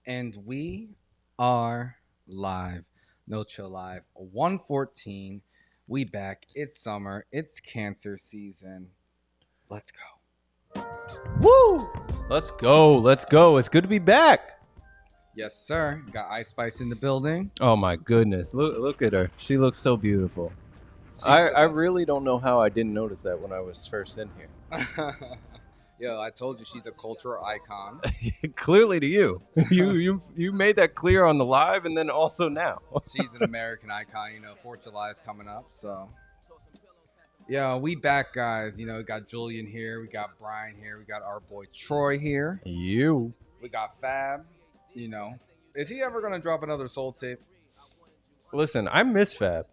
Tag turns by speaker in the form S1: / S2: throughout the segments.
S1: And we are live. No chill live. 114. We back. It's summer. It's cancer season. Let's go.
S2: Woo! Let's go. Let's go. It's good to be back.
S1: Yes, sir. Got Ice Spice in the building.
S2: Oh my goodness. Look at her. She looks so beautiful.
S1: She's the
S2: I
S1: best.
S2: really don't know how I didn't notice that when I was first in
S1: Yo, I told you she's a cultural icon.
S2: here. Clearly to you. You made that clear on the live and then also now.
S1: She's an American icon. 4th of July is coming up, so yeah, we back, guys. We got Julian here. We got Bryan here. We got our boy Troy here.
S2: You.
S1: We got Fab. Is he ever gonna drop another soul tape?
S2: Listen, I miss Fab.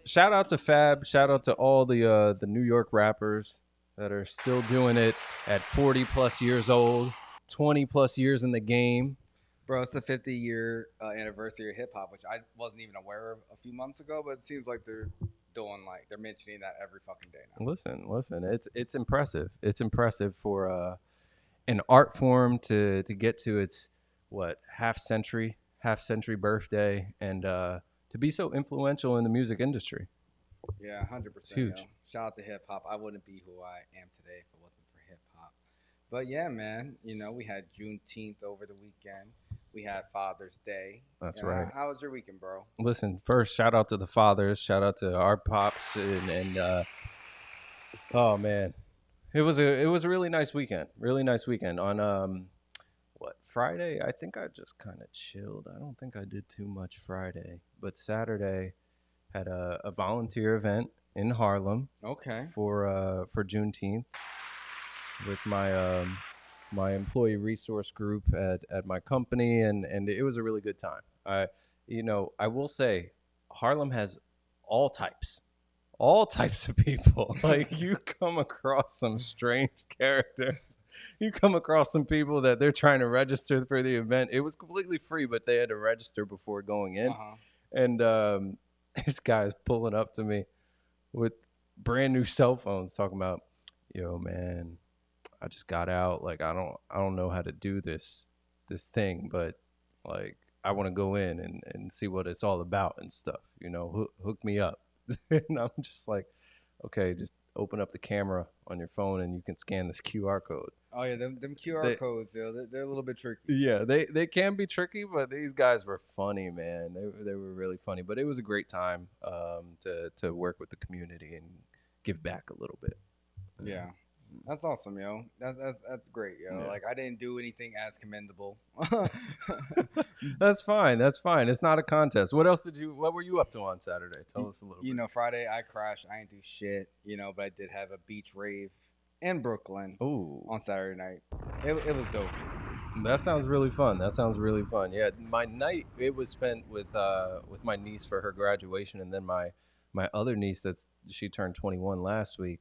S2: Shout out to Fab. Shout out to all the New York rappers that are still doing it at 40 plus years old, 20 plus years in the game.
S1: Bro, it's the 50-year anniversary of hip hop, which I wasn't even aware of a few months ago, but it seems like they're mentioning that every fucking day now.
S2: Listen. It's impressive. It's impressive for an art form to get to its half century birthday and to be so influential in the music industry.
S1: Yeah, 100%.
S2: Huge.
S1: Shout out to hip hop. I wouldn't be who I am today if it wasn't for hip hop. But yeah, man, we had Juneteenth over the weekend. We had Father's Day.
S2: That's right.
S1: How was your weekend, bro?
S2: Listen, first shout out to the fathers, shout out to our pops, and oh man, it was a really nice weekend. Really nice weekend. On Friday? I think I just kind of chilled. I don't think I did too much Friday, but Saturday had a volunteer event in Harlem
S1: Okay.
S2: for Juneteenth with my employee resource group at my company, and it was a really good time. I will say Harlem has all types of people. Like, you come across some strange characters. You come across some people that they're trying to register for the event. It was completely free, but they had to register before going in.
S1: Uh-huh.
S2: And this guy's pulling up to me with brand new cell phones talking about, yo man, I just got out. Like, I don't know how to do this thing, but like, I want to go in and see what it's all about and stuff. Hook me up. And I'm just like, okay, just open up the camera on your phone and you can scan this QR code.
S1: Oh yeah, them QR codes, they're a little bit tricky.
S2: Yeah, they can be tricky, but these guys were funny, man. They were really funny. But it was a great time to work with the community and give back a little bit.
S1: Yeah. That's awesome, yo. That's great, yo.
S2: Yeah.
S1: Like, I didn't do anything as commendable.
S2: That's fine. It's not a contest. What were you up to on Saturday? Tell us a little bit.
S1: Friday I crashed. I didn't do shit, but I did have a beach rave in Brooklyn
S2: Ooh,
S1: on Saturday night. It was dope.
S2: that sounds really fun. Yeah, my night, it was spent with my niece for her graduation, and then my other niece, she turned 21 last week.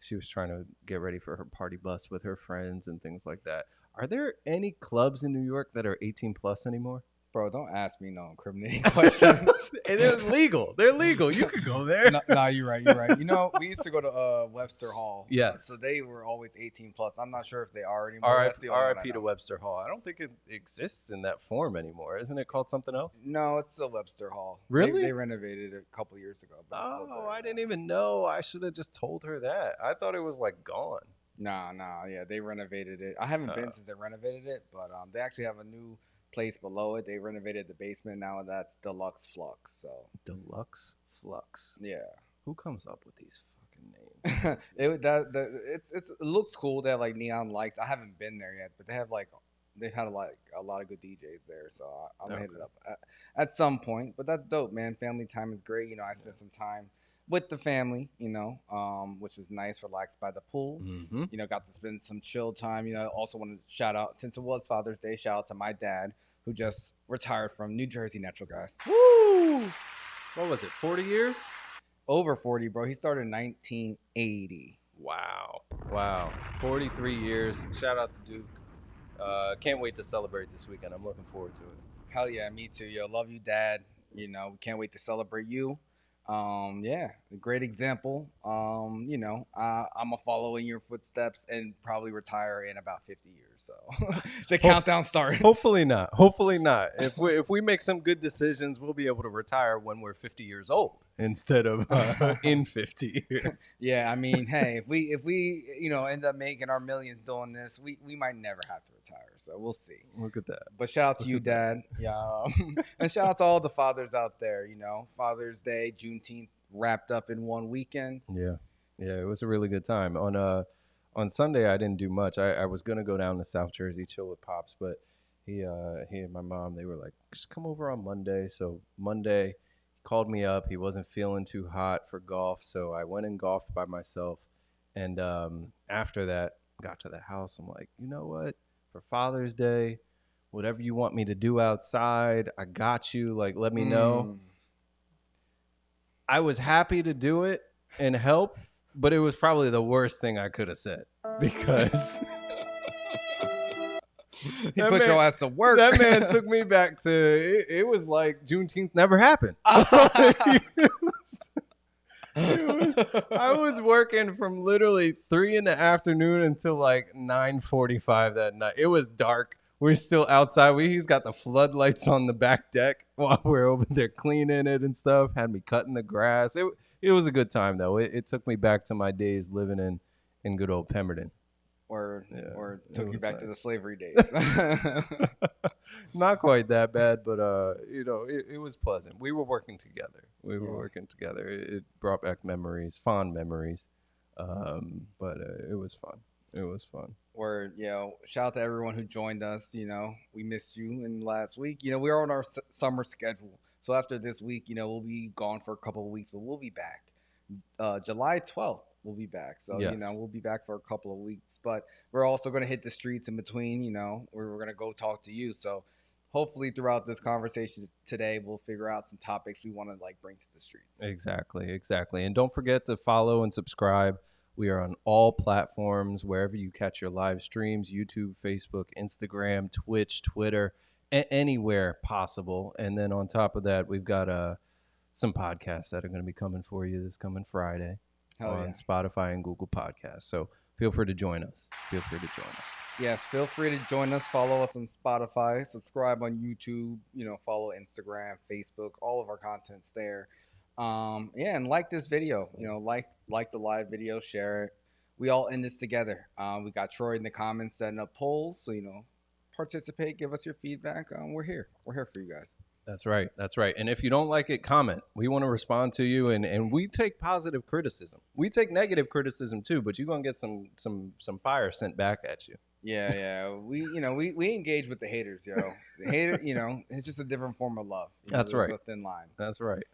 S2: She was trying to get ready for her party bus with her friends and things like that. Are there any clubs in New York that are 18 plus anymore?
S1: Bro, don't ask me no incriminating questions.
S2: And they're legal. They're legal. You could go there.
S1: Nah, you're right. You're right. We used to go to Webster Hall.
S2: Yes.
S1: So they were always 18 plus. I'm not sure if they are anymore. That's the only one I
S2: RIP to
S1: know.
S2: Webster Hall. I don't think it exists in that form anymore. Isn't it called something else?
S1: No, it's still Webster Hall.
S2: Really?
S1: They renovated it a couple years ago. But it's still
S2: Oh,
S1: there.
S2: I didn't even know. I should have just told her that. I thought it was like gone.
S1: Nah, yeah, they renovated it. I haven't been since they renovated it, but they actually have a new place below it. They renovated the basement now. That's Deluxe Flux. So
S2: Deluxe Flux.
S1: yeah,
S2: Who comes up with these fucking names?
S1: it looks cool. They have like neon lights. I haven't been there yet, but they've had like a lot of good DJs there. So I'm gonna hit it up at some point. But that's dope, man. Family time is great. I spent some time with the family, which was nice, relaxed by the pool.
S2: Mm-hmm.
S1: Got to spend some chill time. Also wanted to shout out, since it was Father's Day, shout out to my dad, who just retired from New Jersey Natural Gas.
S2: Woo! What was it, 40 years?
S1: Over 40, bro. He started in 1980.
S2: Wow. 43 years. Shout out to Duke. Can't wait to celebrate this weekend. I'm looking forward to it.
S1: Hell yeah, me too, yo. Love you, Dad. We can't wait to celebrate you. Yeah, great example. I'm a follow in your footsteps and probably retire in about 50 years. So the
S2: Ho-
S1: countdown starts.
S2: Hopefully not. Hopefully not. If we make some good decisions, we'll be able to retire when we're 50 years old instead of in 50 years.
S1: Yeah, I mean, hey, if we end up making our millions doing this, we might never have to retire. So we'll see.
S2: Look at that.
S1: But shout out to
S2: Look
S1: you,
S2: at that.
S1: Dad. Yeah, and shout out to all the fathers out there. Father's Day, Juneteenth wrapped up in one weekend.
S2: Yeah, yeah, it was a really good time. On Sunday, I didn't do much. I was gonna go down to South Jersey, chill with pops, but he and my mom, they were like, just come over on Monday. So Monday, he called me up. He wasn't feeling too hot for golf, so I went and golfed by myself. And after that, got to the house. I'm like, you know what? For Father's Day, whatever you want me to do outside, I got you. Like, let me know.
S1: Mm.
S2: I was happy to do it and help, but it was probably the worst thing I could have said because
S1: He
S2: that
S1: put
S2: man-
S1: your ass to work.
S2: that man took me back to it was like Juneteenth never happened. I was working from literally 3 in the afternoon until like 9:45 that night. It was dark. We're still outside. He's got the floodlights on the back deck while we're over there cleaning it and stuff. Had me cutting the grass. It was a good time though. It took me back to my days living in good old Pemberton.
S1: or
S2: Yeah,
S1: or
S2: it
S1: took you
S2: was
S1: back to the
S2: nice.
S1: slavery days.
S2: Not quite that bad, but it was pleasant. We were working together. It brought back memories, fond memories. But it was fun. It was fun.
S1: Or shout out to everyone who joined us. We missed you in last week. We are on our summer schedule, so after this week, we'll be gone for a couple of weeks, but we'll be back. July 12th, we'll be back. So
S2: Yes.
S1: we'll be back for a couple of weeks, but we're also going to hit the streets in between. We're going to go talk to you. So hopefully throughout this conversation today, we'll figure out some topics we want to bring to the streets.
S2: Exactly. And don't forget to follow and subscribe. We are on all platforms, wherever you catch your live streams, YouTube, Facebook, Instagram, Twitch, Twitter, anywhere possible. And then on top of that, we've got some podcasts that are going to be coming for you this coming Friday on Spotify and Google Podcasts. So feel free to join us.
S1: Yes, feel free to join us. Follow us on Spotify. Subscribe on YouTube. Follow Instagram, Facebook. All of our content's there. And like this video. Like the live video. Share it. We all in this together. We got Troy in the comments setting up polls. So participate. Give us your feedback. We're here. We're here for you guys.
S2: That's right. And if you don't like it, comment. We want to respond to you, and we take positive criticism. We take negative criticism too, but you're gonna get some fire sent back at you.
S1: Yeah. We engage with the haters, The hater, it's just a different form of love.
S2: That's right.
S1: A thin line.
S2: That's right.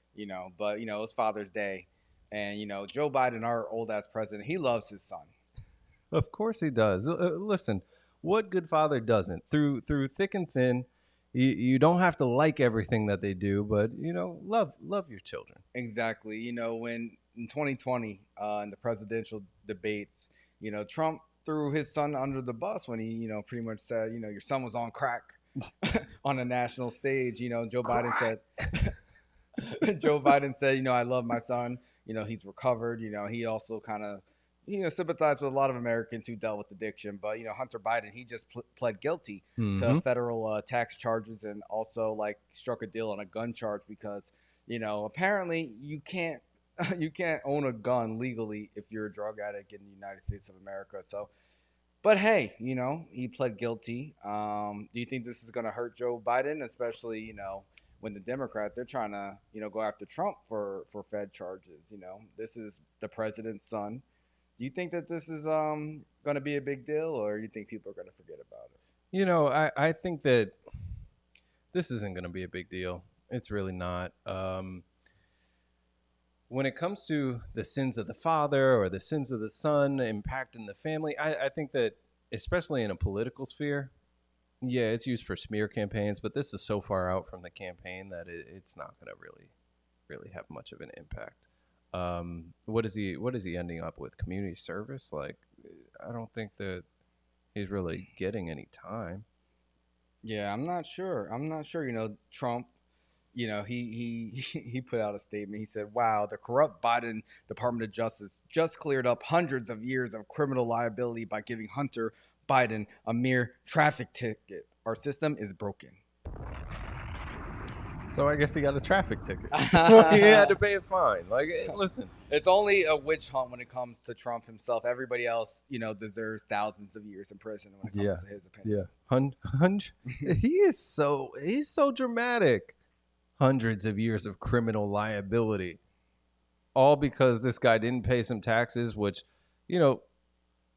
S1: But it's Father's Day, and Joe Biden, our old ass president, he loves his son.
S2: Of course he does. Listen, what good father doesn't? Through thick and thin, you don't have to like everything that they do, but love your children.
S1: Exactly. When in 2020, in the presidential debates, Trump threw his son under the bus when he, pretty much said, your son was on crack on a national stage. Joe Biden said, I love my son. He's recovered. He also kind of, sympathized with a lot of Americans who dealt with addiction. But, Hunter Biden, he just pled guilty to federal tax charges and also struck a deal on a gun charge because, apparently you can't own a gun legally if you're a drug addict in the United States of America. So, but hey, he pled guilty. Do you think this is going to hurt Joe Biden, especially, when the Democrats, they're trying to, go after Trump for Fed charges? This is the president's son. Do you think that this is going to be a big deal, or do you think people are going to forget about it?
S2: I think that this isn't going to be a big deal. It's really not. When it comes to the sins of the father or the sins of the son impacting the family, I think that, especially in a political sphere, yeah, it's used for smear campaigns, but this is so far out from the campaign that it's not going to really have much of an impact. What is he ending up with? Community service? I don't think that he's really getting any time.
S1: Yeah, I'm not sure. Trump, he put out a statement. He said, "Wow, the corrupt Biden Department of Justice just cleared up hundreds of years of criminal liability by giving Hunter Biden a mere traffic ticket. Our system is broken."
S2: So I guess he got a traffic ticket. He had to pay a fine. Like, listen,
S1: it's only a witch hunt when it comes to Trump himself. Everybody else, deserves thousands of years in prison when it comes to his opinion.
S2: Yeah, he's so dramatic. Hundreds of years of criminal liability, all because this guy didn't pay some taxes, which,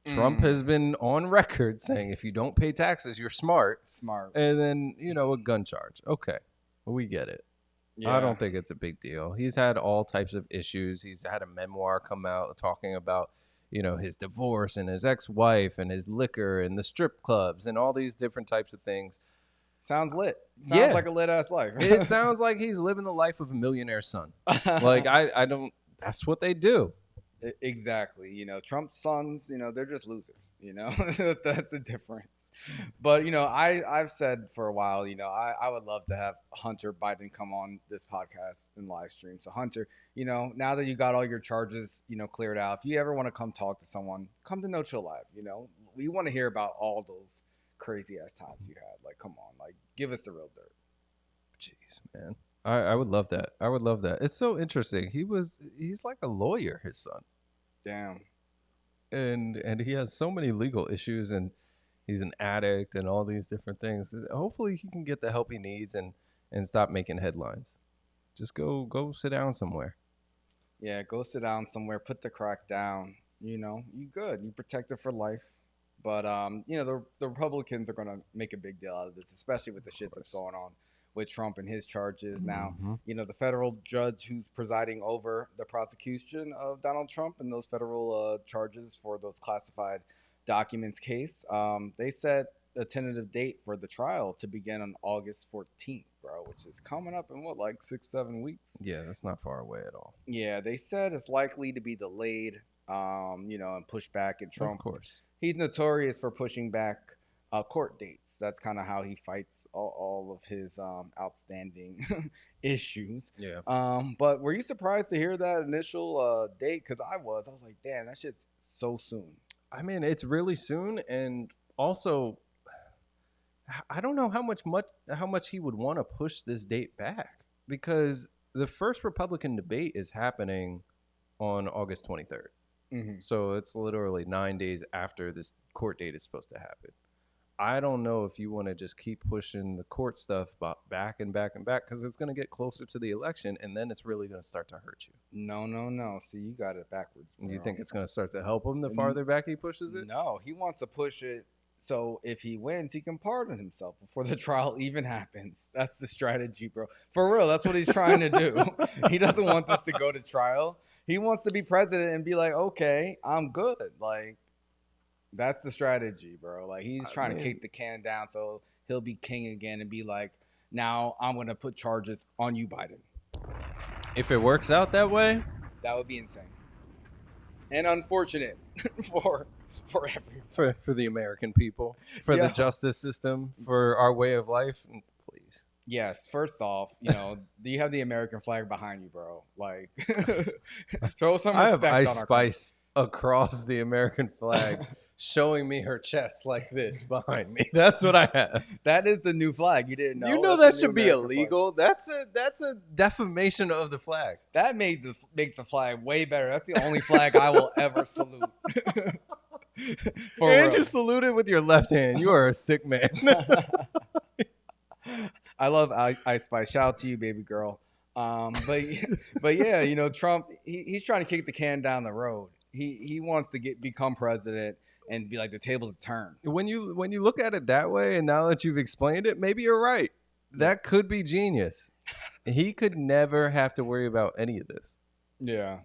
S2: Trump has been on record saying if you don't pay taxes, you're smart. And then, a gun charge. Okay, we get it. Yeah. I don't think it's a big deal. He's had all types of issues. He's had a memoir come out talking about, his divorce and his ex-wife and his liquor and the strip clubs and all these different types of things.
S1: Sounds lit. Sounds like a lit ass life.
S2: It sounds like he's living the life of a millionaire son. Like I don't. That's what they do.
S1: Exactly. Trump's sons, they're just losers. That's the difference. But I've said for a while, I would love to have Hunter Biden come on this podcast and live stream. So Hunter, now that you got all your charges, cleared out, if you ever want to come talk to someone, come to No Chill Live. We want to hear about all those crazy ass times you had. Like, come on, like, give us the real dirt.
S2: Jeez, man. I would love that. I would love that. It's so interesting. He's like a lawyer, his son.
S1: Damn.
S2: And he has so many legal issues, and he's an addict and all these different things. Hopefully he can get the help he needs and stop making headlines. Just go sit down somewhere.
S1: Yeah, go sit down somewhere, put the crack down. You good. You protected for life. But the Republicans are going to make a big deal out of this, especially with the shit that's going on with Trump and his charges. Now, the federal judge who's presiding over the prosecution of Donald Trump and those federal charges for those classified documents case, they set a tentative date for the trial to begin on August 14th, bro, which is coming up in like 6-7 weeks.
S2: Yeah, that's not far away at all.
S1: Yeah, they said it's likely to be delayed, and pushed back. And Trump,
S2: of course,
S1: he's notorious for pushing back court dates. That's kind of how he fights all of his outstanding issues.
S2: Yeah.
S1: But were you surprised to hear that initial date? Because I was like, damn, that shit's so soon.
S2: I mean, it's really soon, and also, I don't know how much he would want to push this date back, because the first Republican debate is happening on August 23rd. So it's literally 9 days after this court date is supposed to happen. I don't know if you want to just keep pushing the court stuff back and back and back, because it's going to get closer to the election, and then it's really going to start to hurt you.
S1: No. See, you got it backwards.
S2: Do you think it's going to start to help him the farther back he pushes it?
S1: No, he wants to push it so if he wins, he can pardon himself before the trial even happens. That's the strategy, bro. For real, that's what he's trying to do. He doesn't want this to go to trial. He wants to be president and be like, okay, I'm good. Like, that's the strategy, bro. Like, he's trying to kick the can down so he'll be king again and be like, now I'm going to put charges on you, Biden.
S2: If it works out that way,
S1: that would be insane. And unfortunate for everyone.
S2: For the American people, for the justice system, for our way of life, please.
S1: Yes, first off, do you have the American flag behind you, bro? Like, throw some respect on
S2: I have Ice Spice across the American flag, showing me her chest like this behind me. That's what I have.
S1: That is the new flag. You didn't know?
S2: You know that should be illegal. Flag. That's a defamation of the flag.
S1: That makes the flag way better. That's the only flag I will ever salute.
S2: And you salute it with your left hand. You are a sick man.
S1: I love Ice Spice. Shout out to you, baby girl. But yeah, Trump, he's trying to kick the can down the road. He wants to become president and be like, the tables have turned.
S2: When you look at it that way, and now that you've explained it, maybe you're right. That could be genius. He could never have to worry about any of this.
S1: Yeah,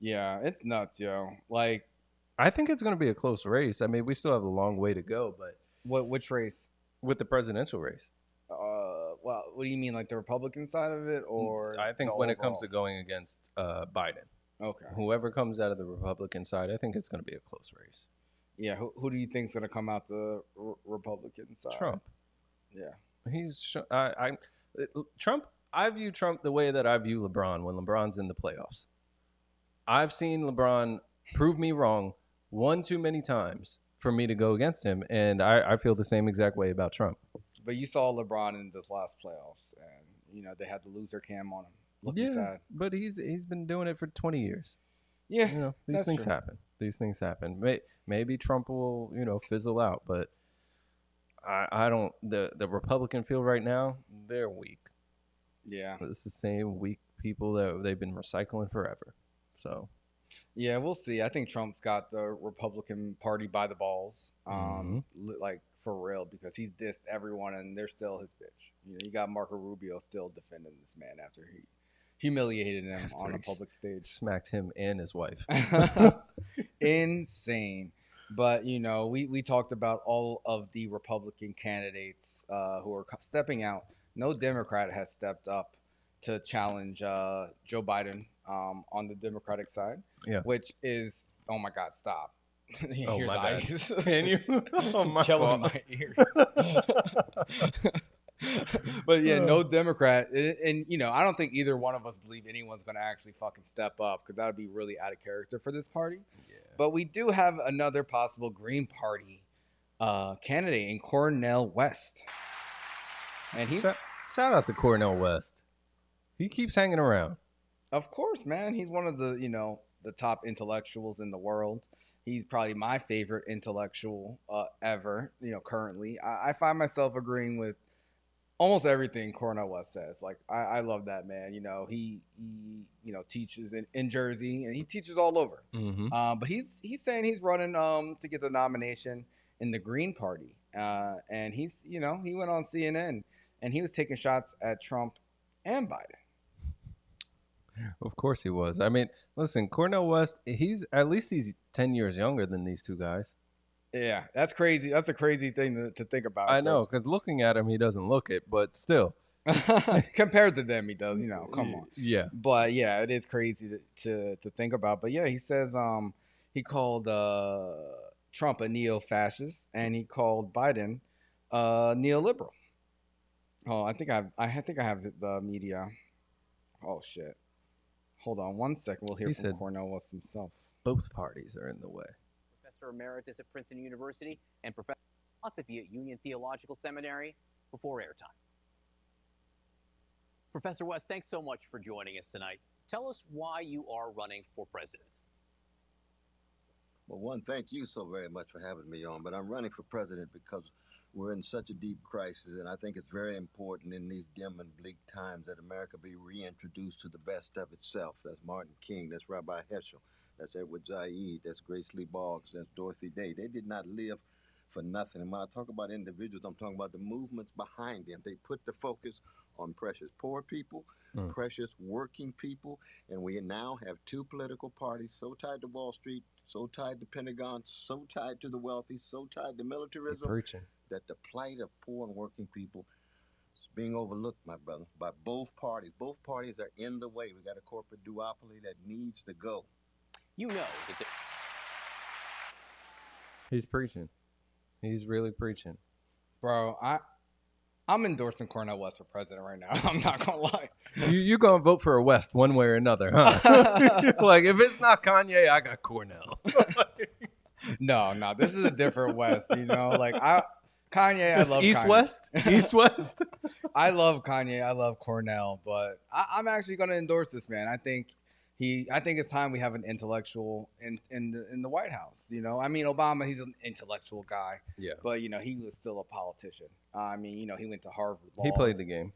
S1: it's nuts, yo. Like,
S2: I think it's going to be a close race. I mean, we still have a long way to go, but
S1: which race?
S2: With the presidential race.
S1: Well, what do you mean, like the Republican side of it, or
S2: I think when it comes to going against Biden,
S1: okay,
S2: whoever comes out of the Republican side, I think it's going to be a close race.
S1: Yeah, who do you think's going to come out the Republican side?
S2: Trump.
S1: Yeah,
S2: he's Trump I view Trump the way that I view LeBron when LeBron's in the playoffs. I've seen LeBron prove me wrong one too many times for me to go against him, and I feel the same exact way about Trump.
S1: But you saw LeBron in this last playoffs, and they had the loser cam on him, looking
S2: Yeah,
S1: sad.
S2: but he's been doing it for 20 years.
S1: Yeah,
S2: These
S1: that's
S2: things
S1: true.
S2: happen. These things happen. Maybe Trump will fizzle out, but I don't. The Republican field right now, they're weak.
S1: Yeah.
S2: It's the same weak people that they've been recycling forever. So
S1: Yeah, we'll see. I think Trump's got the Republican Party by the balls, like for real, because he's dissed everyone and they're still his bitch. You got Marco Rubio still defending this man after he humiliated him
S2: after
S1: on a
S2: he
S1: public stage.
S2: smacked him and his wife.
S1: Insane. But we talked about all of the Republican candidates who are stepping out. No Democrat has stepped up to challenge Joe Biden on the Democratic side,
S2: Yeah.
S1: which is, oh my God, stop. You
S2: Oh,
S1: hear
S2: my
S1: the
S2: bad.
S1: ice
S2: Can you? Oh, my
S1: killing
S2: fault.
S1: my ears. But yeah, no Democrat, and I don't think either one of us believe anyone's going to actually fucking step up, because that would be really out of character for this party.
S2: Yeah.
S1: But we do have another possible Green Party candidate in Cornel West, and he's
S2: Shout out to Cornel West. He keeps hanging around.
S1: of course, man, he's one of the top intellectuals in the world. He's probably my favorite intellectual ever. Currently, I find myself agreeing with almost everything Cornel West says. Like, I love that man. He teaches in Jersey, and he teaches all over.
S2: Mm-hmm.
S1: But he's saying he's running to get the nomination in the Green Party. And he's he went on CNN and he was taking shots at Trump and Biden.
S2: Of course he was. I mean, listen, Cornel West, he's 10 years younger than these two guys.
S1: Yeah, that's crazy. That's a crazy thing to think about.
S2: I know, because looking at him, he doesn't look it, but still.
S1: Compared to them, he does. Come on.
S2: Yeah.
S1: But yeah, it is crazy to think about. But yeah, he says he called Trump a neo-fascist, and he called Biden neoliberal. Oh, I think I have the media. Oh shit. Hold on one second. We'll hear from Cornel West himself.
S2: Both parties are in the way.
S3: Professor Emeritus at Princeton University and Professor of Philosophy at Union Theological Seminary before airtime. Professor West, thanks so much for joining us tonight. Tell us why you are running for president.
S4: Well, one, thank you so very much for having me on, but I'm running for president because we're in such a deep crisis, and I think it's very important in these dim and bleak times that America be reintroduced to the best of itself. That's Martin King, that's Rabbi Heschel, that's Edward Said, that's Grace Lee Boggs, that's Dorothy Day. They did not live for nothing. And when I talk about individuals, I'm talking about the movements behind them. They put the focus on precious poor people, precious working people, and we now have two political parties so tied to Wall Street, so tied to Pentagon, so tied to the wealthy, so tied to militarism, that the plight of poor and working people is being overlooked, my brother, by both parties. Both parties are in the way. We got a corporate duopoly that needs to go.
S3: You know that
S2: He's preaching. He's really preaching.
S1: Bro, I'm endorsing Cornel West for president right now. I'm not gonna lie.
S2: You gonna vote for a West one way or another, huh? Like, if it's not Kanye, I got Cornel.
S1: No, this is a different West. Like Kanye, I love
S2: East
S1: Kanye.
S2: West. East West.
S1: I love Kanye. I love Cornel, but I'm actually gonna endorse this man. I think it's time we have an intellectual in the White House. I mean, Obama, he's an intellectual guy.
S2: Yeah.
S1: But he was still a politician. I mean, he went to Harvard Law.
S2: He played the game.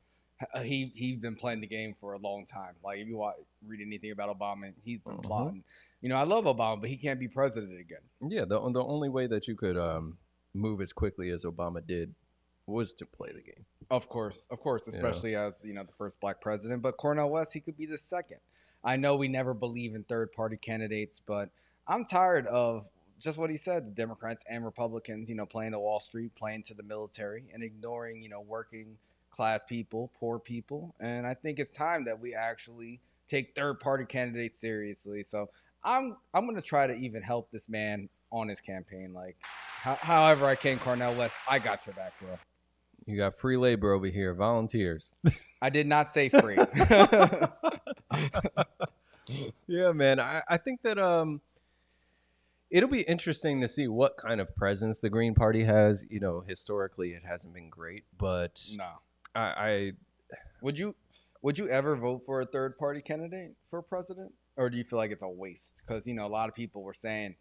S1: He's been playing the game for a long time. Like, if you read anything about Obama, he's been plotting. I love Obama, but he can't be president again.
S2: Yeah, the only way that you could move as quickly as Obama did was to play the game.
S1: Of course, especially as the first black president. But Cornel West, he could be the second. I know we never believe in third-party candidates, but I'm tired of just what he said, the Democrats and Republicans, playing to Wall Street, playing to the military, and ignoring, working class people, poor people. And I think it's time that we actually take third-party candidates seriously. So I'm going to try to even help this man on his campaign. Like, however I can, Cornel West, I got your back, bro.
S2: You got free labor over here, volunteers.
S1: I did not say free.
S2: Yeah, man. I think that it'll be interesting to see what kind of presence the Green Party has. You know, historically it hasn't been great, but
S1: No.
S2: I
S1: Would you ever vote for a third party candidate for president, or do you feel like it's a waste? Because a lot of people were saying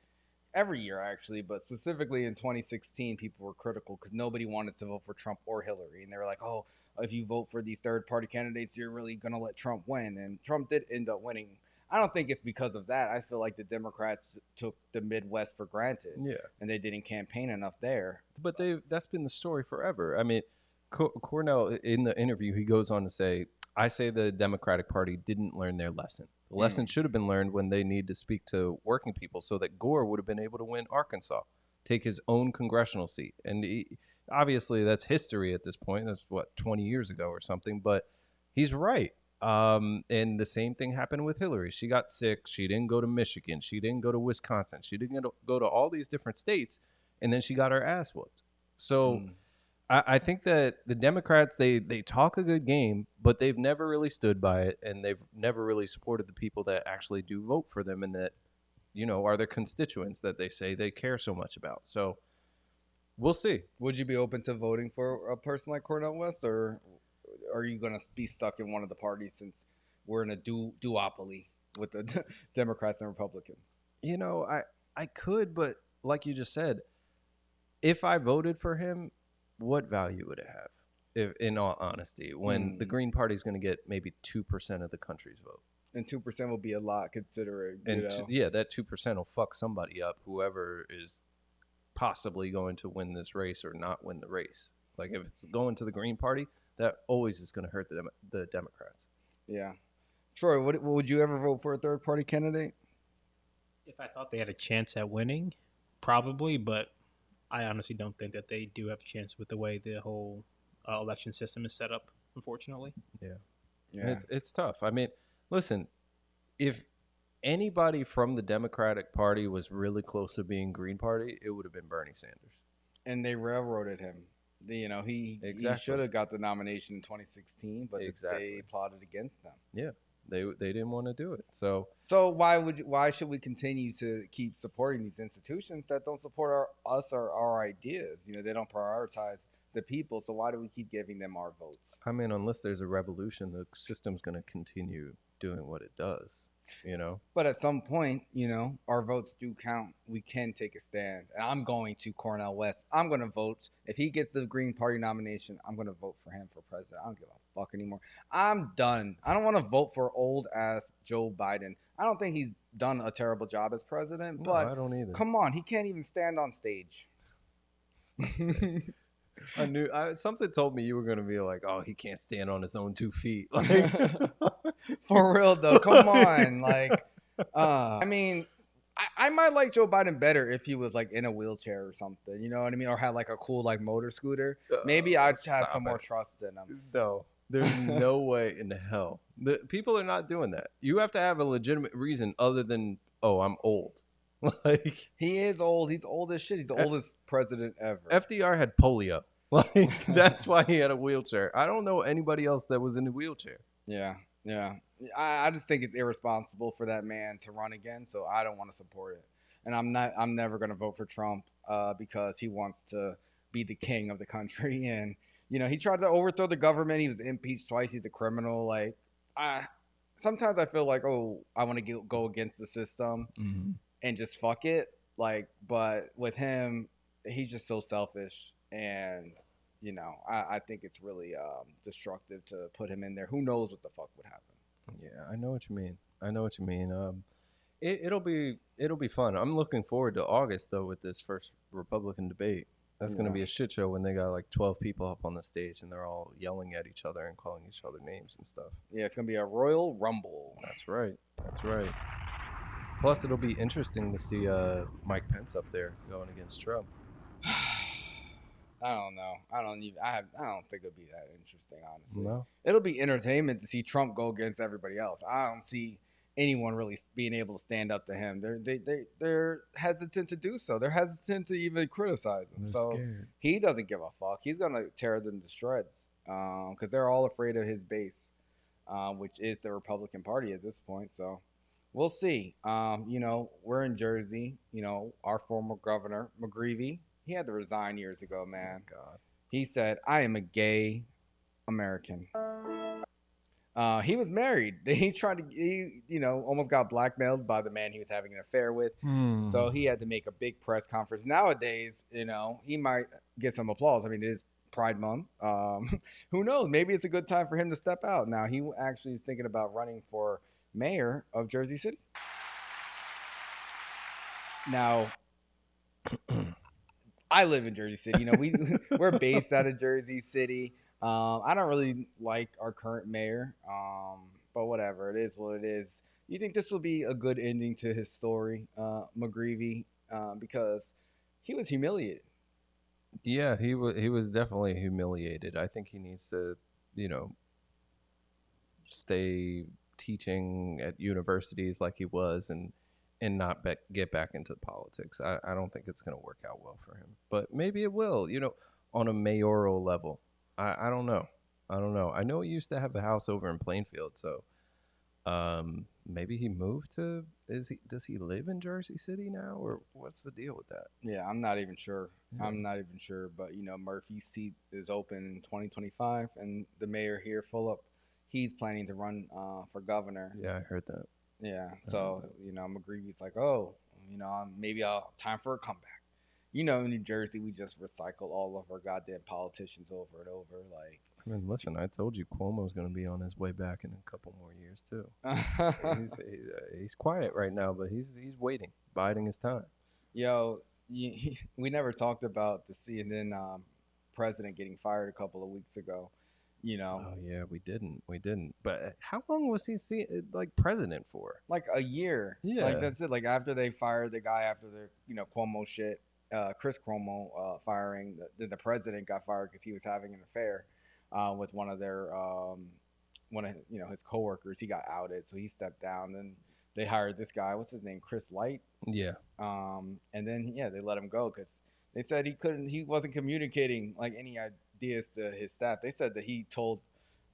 S1: every year actually, but specifically in 2016, people were critical because nobody wanted to vote for Trump or Hillary, and they were like, "Oh, if you vote for these third party candidates, you're really gonna let Trump win." And Trump did end up winning. I don't think it's because of that. I feel like the Democrats took the Midwest for granted,
S2: yeah.
S1: and they didn't campaign enough there.
S2: But that's been the story forever. I mean, Cornel, in the interview, he goes on to say, I say the Democratic Party didn't learn their lesson. The lesson should have been learned when they need to speak to working people so that Gore would have been able to win Arkansas, take his own congressional seat. And obviously that's history at this point. That's 20 years ago or something, but he's right. And the same thing happened with Hillary. She got sick. She didn't go to Michigan. She didn't go to Wisconsin. She didn't go to all these different states. And then she got her ass whooped. So I think that the Democrats, they talk a good game, but they've never really stood by it. And they've never really supported the people that actually do vote for them and that, are their constituents that they say they care so much about. So we'll see.
S1: Would you be open to voting for a person like Cornel West, or are you going to be stuck in one of the parties since we're in a duopoly with the Democrats and Republicans?
S2: I could, but like you just said, if I voted for him, what value would it have? If, in all honesty, when the Green Party is going to get maybe 2% of the country's vote.
S1: And 2% will be a lot considering,
S2: that 2% will fuck somebody up, whoever is possibly going to win this race or not win the race. Like if it's going to the Green Party, that always is going to hurt the Democrats.
S1: Yeah. Troy, would you ever vote for a third party candidate?
S5: If I thought they had a chance at winning, probably, but I honestly don't think that they do have a chance with the way the whole election system is set up, unfortunately.
S2: Yeah. It's tough. I mean, listen, if anybody from the Democratic Party was really close to being Green Party, it would have been Bernie Sanders.
S1: And they railroaded him. He should have got the nomination in 2016, but they plotted against them.
S2: Yeah, they didn't want to do it. So
S1: why should we continue to keep supporting these institutions that don't support us or our ideas? They don't prioritize the people. So why do we keep giving them our votes?
S2: I mean, unless there's a revolution, the system's going to continue doing what it does.
S1: But at some point, our votes do count. We can take a stand. And I'm going to Cornel West. I'm going to vote. If he gets the Green Party nomination, I'm going to vote for him for president. I don't give a fuck anymore. I'm done. I don't want to vote for old ass Joe Biden. I don't think he's done a terrible job as president, but
S2: I don't either.
S1: Come on, he can't even stand on stage.
S2: I knew something told me you were going to be like, oh, he can't stand on his own 2 feet.
S1: For real though, come on. I mean, I might like Joe Biden better if he was like in a wheelchair or something, you know what I mean? Or had like a cool like motor scooter. Maybe I'd have some more trust in him.
S2: No, there's no way in hell. The people are not doing that. You have to have a legitimate reason other than, oh, I'm old.
S1: He is old. He's old as shit. He's the oldest president ever.
S2: FDR had polio. That's why he had a wheelchair. I don't know anybody else that was in a wheelchair.
S1: Yeah. I just think it's irresponsible for that man to run again, so I don't want to support it. And I'm never going to vote for Trump because he wants to be the king of the country. And, he tried to overthrow the government. He was impeached twice. He's a criminal. Sometimes I feel like, oh, I want to go against the system and just fuck it. But with him, he's just so selfish. And, I think it's really destructive to put him in there. Who knows what the fuck would happen?
S2: Yeah, I know what you mean. It'll be fun. I'm looking forward to August though with this first Republican debate. That's going to be a shit show when they got like 12 people up on the stage and they're all yelling at each other and calling each other names and stuff.
S1: Yeah, it's going to be a Royal Rumble.
S2: That's right. Plus, it'll be interesting to see Mike Pence up there going against Trump.
S1: I don't know. I don't think it'll be that interesting, honestly.
S2: No.
S1: It'll be entertainment to see Trump go against everybody else. I don't see anyone really being able to stand up to him. They're hesitant to do so. They're hesitant to even criticize him.
S2: They're
S1: So
S2: scared.
S1: he doesn't give a fuck. He's gonna tear them to shreds because they're all afraid of his base, which is the Republican Party at this point. So we'll see. We're in Jersey. Our former governor McGreevey, he had to resign years ago, man.
S2: Oh, God.
S1: He said, "I am a gay American." He was married. Almost got blackmailed by the man he was having an affair with. So he had to make a big press conference. Nowadays, he might get some applause. I mean, it is Pride Month. Who knows? Maybe it's a good time for him to step out. Now, he actually is thinking about running for mayor of Jersey City. Now, I live in Jersey City. We're based out of Jersey City. I don't really like our current mayor, but whatever. It is what it is. You think this will be a good ending to his story, McGreevey, because he was humiliated.
S2: Yeah, he was definitely humiliated. I think he needs to, stay teaching at universities like he was and not get back into politics. I don't think it's going to work out well for him. But maybe it will, on a mayoral level. I don't know. I know he used to have a house over in Plainfield, so maybe he moved to does he live in Jersey City now, or what's the deal with that?
S1: Yeah, I'm not even sure.
S2: Yeah.
S1: I'm not even sure, but Murphy's seat is open in 2025 and the mayor here, Fulop, he's planning to run for governor.
S2: Yeah, I heard that.
S1: Yeah, so McGreevy's like, oh, maybe time for a comeback. In New Jersey, we just recycle all of our goddamn politicians over and over. Like,
S2: I mean, listen, I told you Cuomo's going to be on his way back in a couple more years too. He's quiet right now, but he's waiting, biding his time.
S1: Yo, we never talked about the CNN president getting fired a couple of weeks ago.
S2: Oh yeah, we didn't. But how long was he president for?
S1: Like a year.
S2: Yeah,
S1: like that's it. Like after they fired the guy after the Cuomo shit, Chris Cuomo firing the president got fired because he was having an affair with one of his coworkers. He got outed, so he stepped down. Then they hired this guy. What's his name? Chris Light.
S2: Yeah.
S1: And then they let him go because they said he wasn't communicating like any ideas to his staff. They said that he told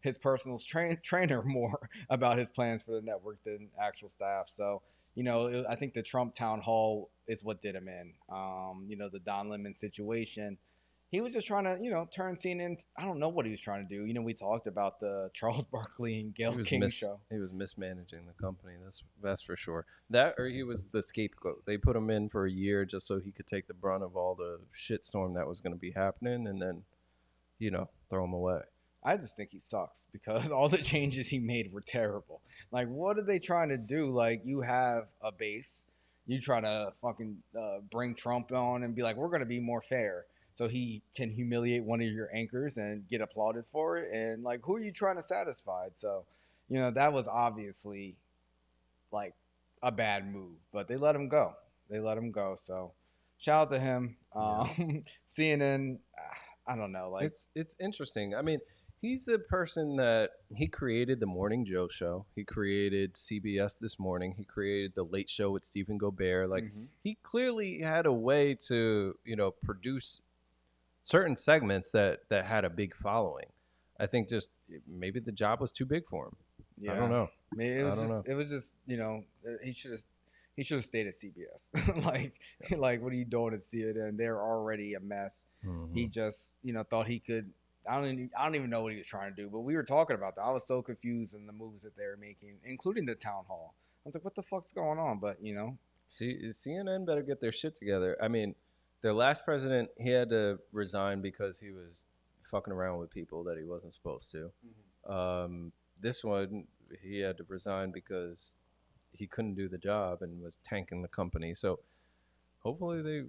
S1: his personal trainer more about his plans for the network than actual staff. So, I think the Trump town hall is what did him in. The Don Lemon situation. He was just trying to, turn CNN. I don't know what he was trying to do. We talked about the Charles Barkley and Gayle King show.
S2: He was mismanaging the company. That's for sure. That, or he was the scapegoat. They put him in for a year just so he could take the brunt of all the shitstorm that was going to be happening, and then, throw him away.
S1: I just think he sucks because all the changes he made were terrible. Like, what are they trying to do? Like, you have a base. You try to fucking bring Trump on and be like, we're going to be more fair. So he can humiliate one of your anchors and get applauded for it. And, like, who are you trying to satisfy? So, that was obviously, like, a bad move. But they let him go. So, shout out to him. CNN, I don't know. Like,
S2: it's interesting. I mean, he's the person that he created the Morning Joe show. He created CBS This Morning. He created the Late Show with Stephen Colbert. Like, he clearly had a way to, produce certain segments that had a big following. I think just maybe the job was too big for him. Yeah. I don't know.
S1: I mean, it was just he should have stayed at CBS. like what are you doing at CNN? They're already a mess. He just thought he could. I don't even know what he was trying to do. But we were talking about that. I was so confused in the moves that they were making, including the town hall. I was like, what the fuck's going on? But
S2: see, CNN better get their shit together. I mean, their last president, he had to resign because he was fucking around with people that he wasn't supposed to. This one, he had to resign because he couldn't do the job and was tanking the company. So hopefully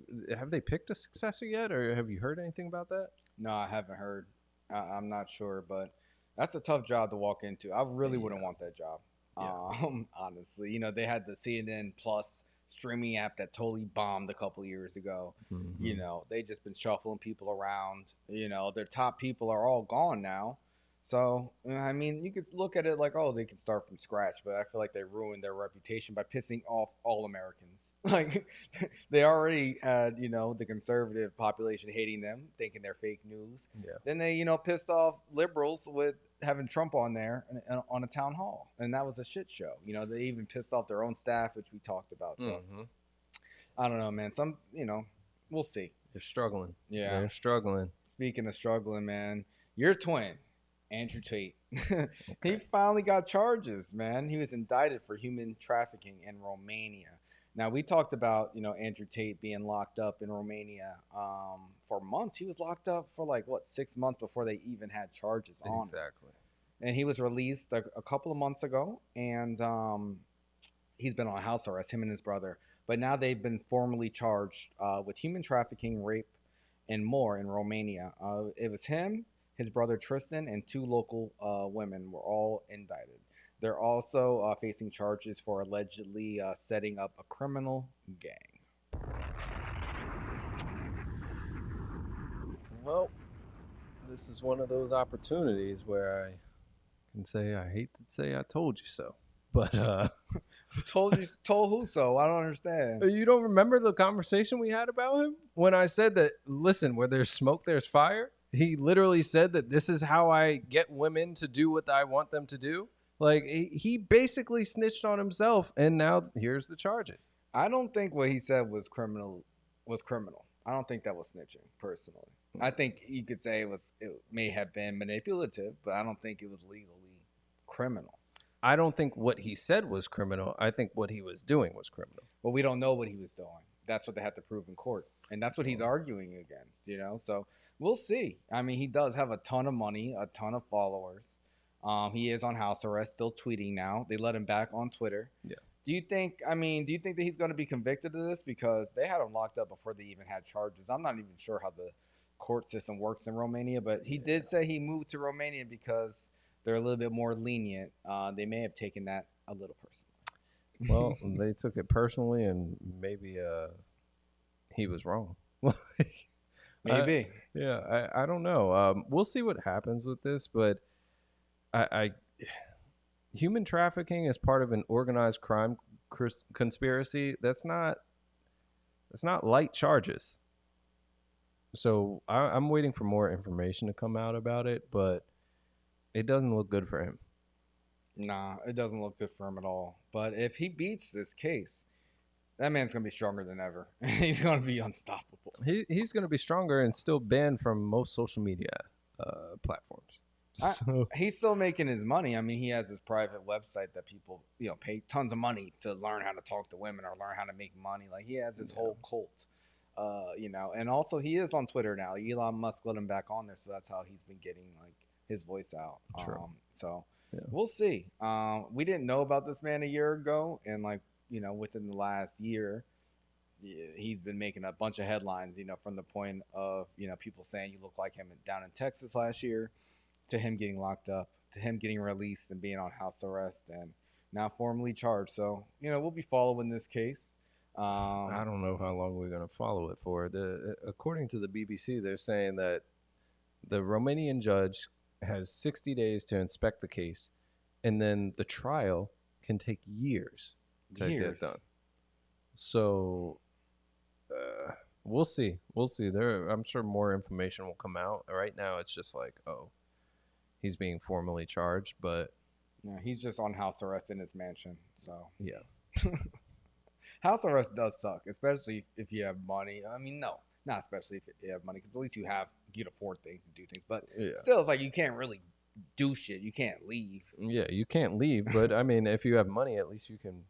S2: they picked a successor yet, or have you heard anything about that?
S1: No, I haven't heard. I'm not sure, but that's a tough job to walk into. I really wouldn't want that job. Honestly, they had the CNN Plus streaming app that totally bombed a couple years ago. They just been shuffling people around. Their top people are all gone now. So I mean, you could look at it like, oh, they could start from scratch, but I feel like they ruined their reputation by pissing off all Americans. Like they already had, the conservative population hating them, thinking they're fake news.
S2: Yeah.
S1: Then they, pissed off liberals with having Trump on there on a town hall, and that was a shit show. They even pissed off their own staff, which we talked about. So I don't know, man. We'll see.
S2: They're struggling.
S1: Yeah,
S2: they're struggling.
S1: Speaking of struggling, man, your twin, Andrew Tate, he finally got charges, man. He was indicted for human trafficking in Romania. Now, we talked about, Andrew Tate being locked up in Romania for months. He was locked up for 6 months before they even had charges on him.
S2: Exactly.
S1: And he was released a couple of months ago, and he's been on house arrest, him and his brother. But now they've been formally charged with human trafficking, rape, and more in Romania. It was him, his brother Tristan, and 2 local women were all indicted. They're also facing charges for allegedly setting up a criminal gang.
S2: Well, this is one of those opportunities where I can say, I hate to say I told you so. But
S1: told who so? I don't understand.
S2: You don't remember the conversation we had about him? When I said that, listen, where there's smoke, there's fire. He literally said that this is how I get women to do what I want them to do. Like, he basically snitched on himself, and now here's the charges.
S1: I don't think what he said was criminal. I don't think that was snitching, personally. I think you could say it may have been manipulative, but I don't think it was legally criminal.
S2: I don't think what he said was criminal. I think what he was doing was criminal.
S1: Well, we don't know what he was doing. That's what they have to prove in court. And that's what he's arguing against, So we'll see. I mean, he does have a ton of money, a ton of followers. He is on house arrest, still tweeting now. They let him back on Twitter.
S2: Yeah.
S1: Do you think that he's going to be convicted of this? Because they had him locked up before they even had charges. I'm not even sure how the court system works in Romania, but he did say he moved to Romania because they're a little bit more lenient. They may have taken that a little personally.
S2: Well, they took it personally, and maybe he was wrong.
S1: Maybe.
S2: I don't know. We'll see what happens with this, but human trafficking is part of an organized crime conspiracy. That's not light charges. So I'm waiting for more information to come out about it, but it doesn't look good for him.
S1: Nah, it doesn't look good for him at all. But if he beats this case, that man's going to be stronger than ever. He's going to be unstoppable.
S2: He's going to be stronger and still banned from most social media platforms.
S1: He's still making his money. I mean, he has his private website that people, pay tons of money to learn how to talk to women or learn how to make money. Like, he has his whole cult, and also he is on Twitter now. Elon Musk let him back on there, so that's how he's been getting his voice out.
S2: True.
S1: We'll see. We didn't know about this man a year ago, and within the last year, he's been making a bunch of headlines. From the point of people saying you look like him down in Texas last year, to him getting locked up, to him getting released and being on house arrest, and now formally charged. So we'll be following this case.
S2: I don't know how long we're going to follow it for. According to the BBC, they're saying that the Romanian judge has 60 days to inspect the case, and then the trial can take years to get done. So we'll see. I'm sure more information will come out. Right now, it's just like, he's being formally charged, but
S1: yeah, he's just on house arrest in his mansion. So
S2: yeah.
S1: House arrest does suck, especially if you have money. I mean, no, not especially if you have money, because at least you can afford things and do things. But still, it's like you can't really do shit. You can't leave.
S2: Yeah, you can't leave. But I mean, if you have money, at least you can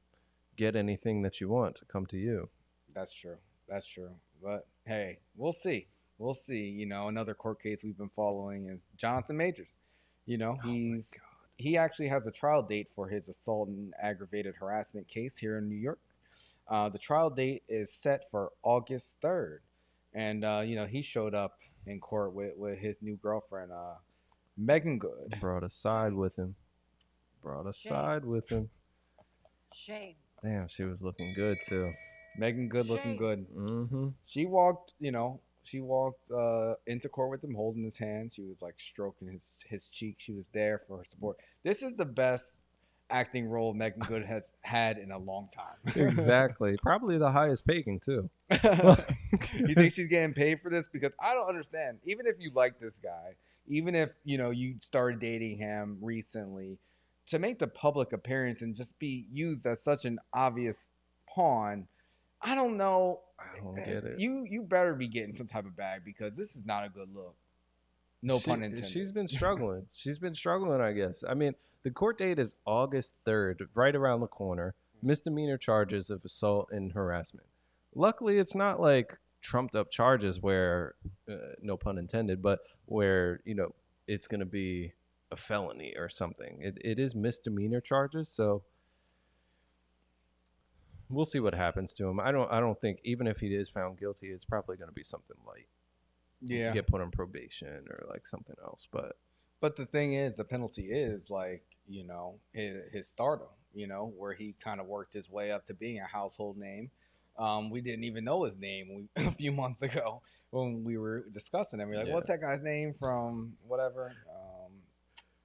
S2: get anything that you want to come to you.
S1: That's true. But hey, we'll see. Another court case we've been following is Jonathan Majors. He actually has a trial date for his assault and aggravated harassment case here in New York. The trial date is set for August 3rd. And, he showed up in court with his new girlfriend, Meagan Good.
S2: Brought a side with him.
S6: Shame.
S2: Damn, she was looking good, too.
S1: Meagan Good looking good.
S2: Mm-hmm.
S1: She walked, She walked into court with him, holding his hand. She was like stroking his cheek. She was there for her support. This is the best acting role Meagan Good has had in a long time.
S2: Exactly. Probably the highest paying too.
S1: You think she's getting paid for this? Because I don't understand. Even if you like this guy, even if you started dating him recently, to make the public appearance and just be used as such an obvious pawn, I don't know.
S2: I don't get it.
S1: You better be getting some type of bag because this is not a good look. No pun intended.
S2: She's been struggling. I guess. I mean, the court date is August 3rd, right around the corner. Misdemeanor charges of assault and harassment. Luckily, it's not like trumped up charges where, no pun intended, but where, it's going to be a felony or something. It is misdemeanor charges, so we'll see what happens to him. I don't think, even if he is found guilty, it's probably going to be something light.
S1: Yeah.
S2: Get put on probation or like something else.
S1: But the thing is, the penalty is like, his stardom, where he kind of worked his way up to being a household name. We didn't even know his name a few months ago when we were discussing him. We're like, what's that guy's name from whatever?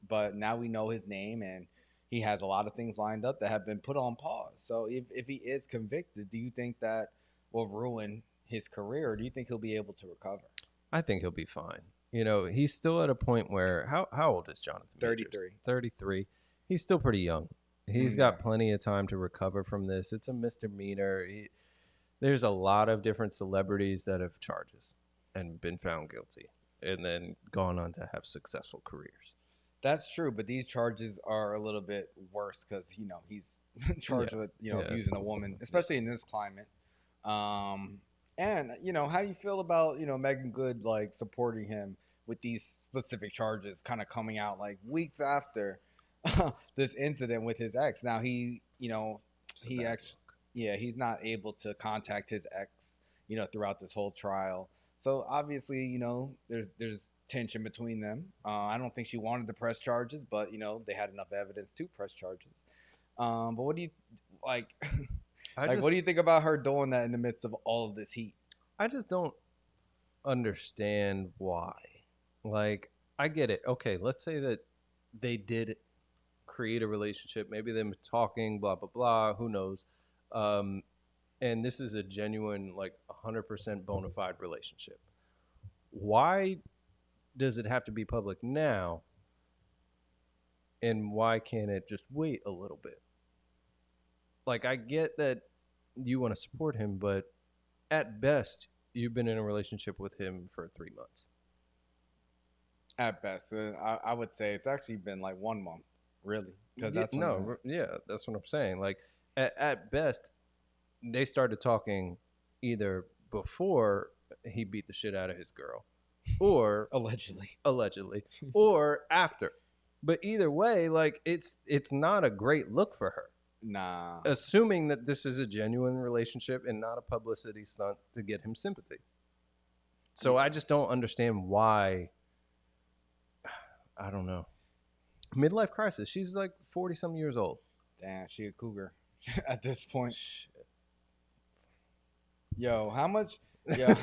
S1: But now we know his name, and he has a lot of things lined up that have been put on pause. So if he is convicted, do you think that will ruin his career, or do you think he'll be able to recover?
S2: I think he'll be fine. He's still at a point where how old is Jonathan Majors?
S1: 33.
S2: 33. He's still pretty young. He's got plenty of time to recover from this. It's a misdemeanor. There's a lot of different celebrities that have charges and been found guilty and then gone on to have successful careers.
S1: That's true, but these charges are a little bit worse because he's charged with abusing a woman, especially in this climate. And how do you feel about Meagan Good like supporting him with these specific charges, kind of coming out like weeks after this incident with his ex? Now he's not able to contact his ex, throughout this whole trial. So obviously, there's tension between them. I don't think she wanted to press charges, but they had enough evidence to press charges. But what do you like? What do you think about her doing that in the midst of all of this heat?
S2: I just don't understand why. Like, I get it. Okay, let's say that they did create a relationship. Maybe them talking, blah, blah, blah. Who knows? And this is a genuine, 100% bona fide relationship. Why does it have to be public now? And why can't it just wait a little bit? Like, I get that you want to support him, but at best, you've been in a relationship with him for 3 months.
S1: At best. I would say it's actually been 1 month, really. Because that's
S2: that's what I'm saying. Like, at best, they started talking either before he beat the shit out of his girl or
S1: allegedly,
S2: or after. But either way, it's not a great look for her.
S1: Nah.
S2: Assuming that this is a genuine relationship and not a publicity stunt to get him sympathy. So I just don't understand why. I don't know. Midlife crisis. She's 40-some years old.
S1: Damn, she a cougar at this point. Shit. Yo, how much? Yo,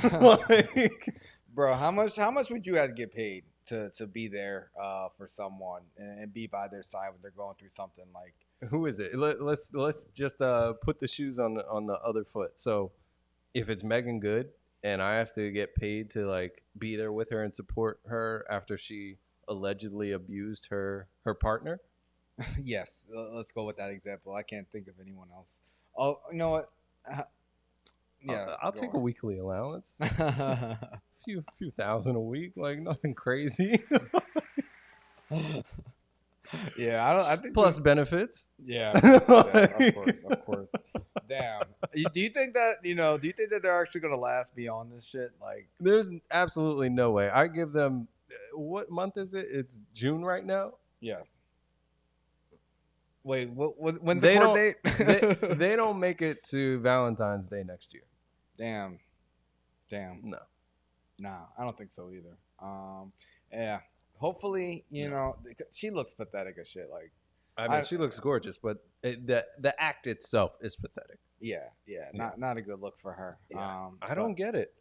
S1: bro, how much would you have to get paid to be there for someone and be by their side when they're going through something like?
S2: Who is it? Let's just put the shoes on the other foot. So, if it's Meagan Good and I have to get paid to be there with her and support her after she allegedly abused her partner.
S1: Yes, let's go with that example. I can't think of anyone else. Oh, you know what? Yeah,
S2: I'll take a weekly allowance. a few thousand a week, nothing crazy.
S1: Yeah, I think
S2: plus benefits.
S1: Yeah, of course. Damn. Do you think that they're actually gonna last beyond this shit?
S2: There's absolutely no way. I give them. What month is it? It's June right now.
S1: Yes. Wait, when's the court date?
S2: they don't make it to Valentine's Day next year.
S1: Damn.
S2: No.
S1: Nah, I don't think so either. Yeah. Hopefully, she looks pathetic as shit.
S2: I mean, she looks gorgeous, but the act itself is pathetic.
S1: Yeah, not a good look for her.
S2: Yeah. I don't get it.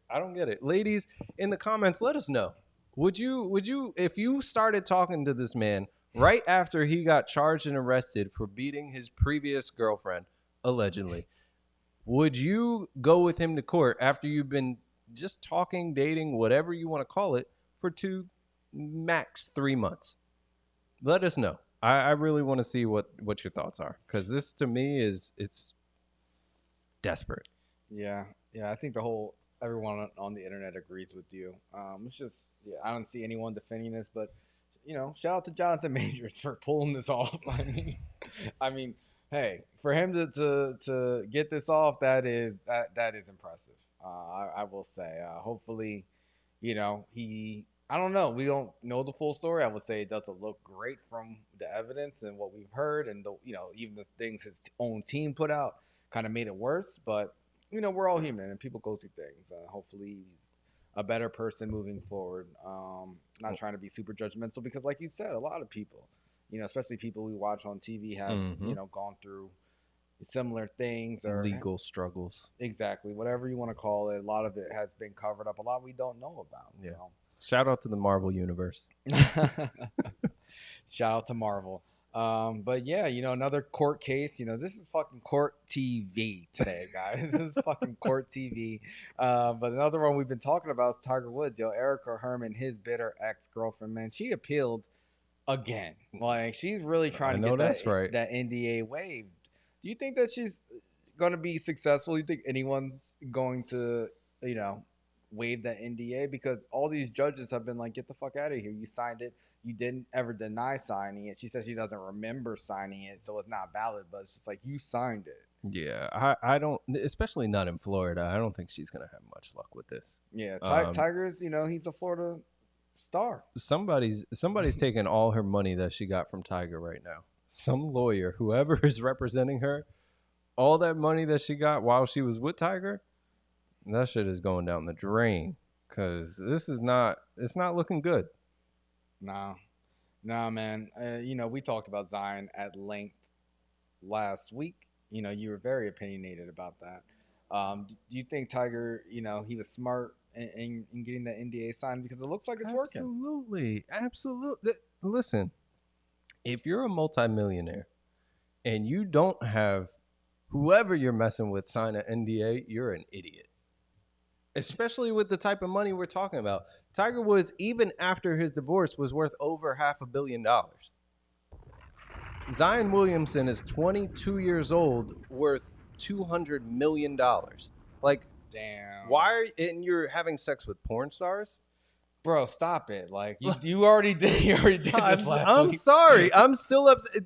S2: Ladies, in the comments, let us know. Would you, if you started talking to this man right after he got charged and arrested for beating his previous girlfriend, allegedly, would you go with him to court after you've been just talking, dating, whatever you want to call it, for 2, max 3 months? Let us know. I really want to see what your thoughts are, because this to me it's desperate.
S1: Yeah, I think everyone on the internet agrees with you. It's just, I don't see anyone defending this, but shout out to Jonathan Majors for pulling this off. I mean, hey, for him to get this off, that is impressive. I will say. Hopefully, he. I don't know. We don't know the full story. I would say it doesn't look great from the evidence and what we've heard, and even the things his own team put out kind of made it worse. But we're all human and people go through things. Hopefully, he's a better person moving forward. Not trying to be super judgmental, because, like you said, a lot of people, especially people we watch on TV, have gone through similar things or
S2: legal struggles.
S1: Exactly, whatever you want to call it. A lot of it has been covered up. A lot we don't know about.
S2: Yeah.
S1: So.
S2: Shout out to the Marvel universe.
S1: Shout out to Marvel. But yeah, another court case. This is fucking court TV today, guys. This is fucking court TV. But another one we've been talking about is Tiger Woods. Erica Herman, his bitter ex-girlfriend, man, she appealed again. Like, she's really trying to get that NDA waived. Do you think that she's going to be successful? Do you think anyone's going to, waive that NDA? Because all these judges have been like, get the fuck out of here. You signed it. You didn't ever deny signing it. She says she doesn't remember signing it, so it's not valid, but it's just like, you signed it.
S2: Yeah, I don't, especially not in Florida. I don't think she's going to have much luck with this.
S1: Yeah, Tiger's, he's a Florida star.
S2: Somebody's taking all her money that she got from Tiger right now. Some lawyer, whoever is representing her, all that money that she got while she was with Tiger, that shit is going down the drain, because it's not looking good.
S1: No, man. We talked about Zion at length last week. You were very opinionated about that. Do you think Tiger, he was smart in getting that NDA signed, because it looks like it's working?
S2: Absolutely. Listen, if you're a multimillionaire and you don't have whoever you're messing with sign an NDA, you're an idiot. Especially with the type of money we're talking about. Tiger Woods, even after his divorce, was worth over $500 million. Zion Williamson is 22 years old, worth $200 million. Like,
S1: damn.
S2: And you're having sex with porn stars?
S1: Bro, stop it. Like, you already did this last week.
S2: I'm sorry. I'm still upset.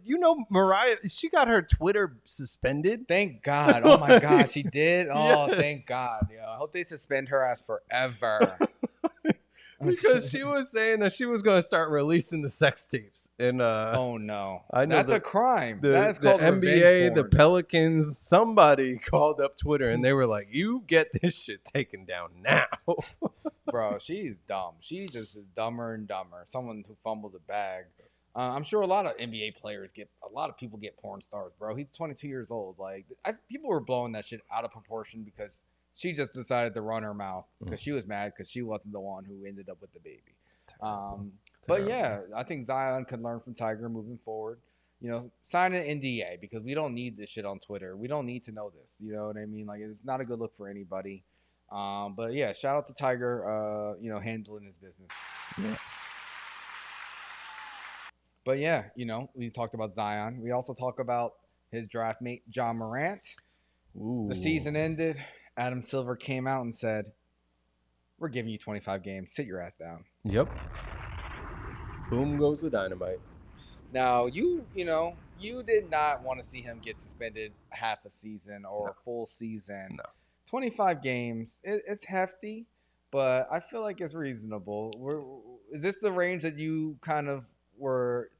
S2: Mariah, she got her Twitter suspended.
S1: Thank God. Oh, my God. She did? Oh,
S2: Yes.
S1: Thank God. I hope they suspend her ass forever.
S2: Because she was saying that she was going to start releasing the sex tapes. And
S1: oh, no.
S2: I know
S1: that's a crime. That's
S2: the
S1: called
S2: NBA, the
S1: porn.
S2: Pelicans, somebody called up Twitter and they were like, you get this shit taken down now.
S1: Bro, she's dumb. She just is dumber and dumber. Someone who fumbled the bag. I'm sure a lot of NBA players a lot of people get porn stars, bro. He's 22 years old. Like, people were blowing that shit out of proportion because she just decided to run her mouth because she was mad because she wasn't the one who ended up with the baby. But yeah, I think Zion can learn from Tiger moving forward. Sign an NDA, because we don't need this shit on Twitter. We don't need to know this. You know what I mean? Like, it's not a good look for anybody. But yeah, shout out to Tiger, handling his business.
S2: Yeah.
S1: But yeah, we talked about Zion. We also talk about his draft mate, John Morant.
S2: Ooh.
S1: The season ended. Adam Silver came out and said, we're giving you 25 games. Sit your ass down.
S2: Yep. Boom goes the dynamite.
S1: Now, you did not want to see him get suspended half a season or a full season.
S2: No.
S1: 25 games, it's hefty, but I feel like it's reasonable. Is this the range that you kind of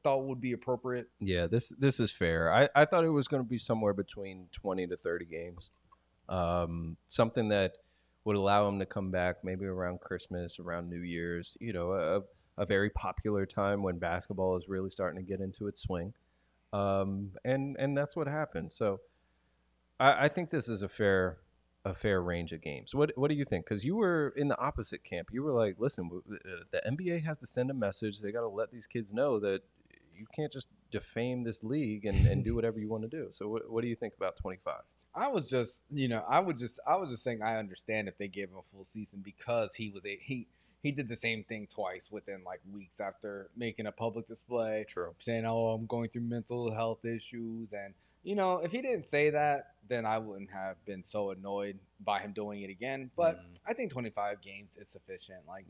S1: thought would be appropriate?
S2: Yeah, this is fair. I thought it was going to be somewhere between 20 to 30 games. Something that would allow him to come back maybe around Christmas, around New Year's, a very popular time when basketball is really starting to get into its swing. And that's what happened. So I think this is a fair range of games. What do you think? Because you were in the opposite camp. You were like, listen, the NBA has to send a message. They got to let these kids know that you can't just defame this league and do whatever you want to do. So what do you think about 25?
S1: I was just, I was just saying I understand if they gave him a full season because he did the same thing twice within like weeks after making a public display.
S2: True.
S1: Saying, "Oh, I'm going through mental health issues," and if he didn't say that, then I wouldn't have been so annoyed by him doing it again. But I think 25 games is sufficient. Like,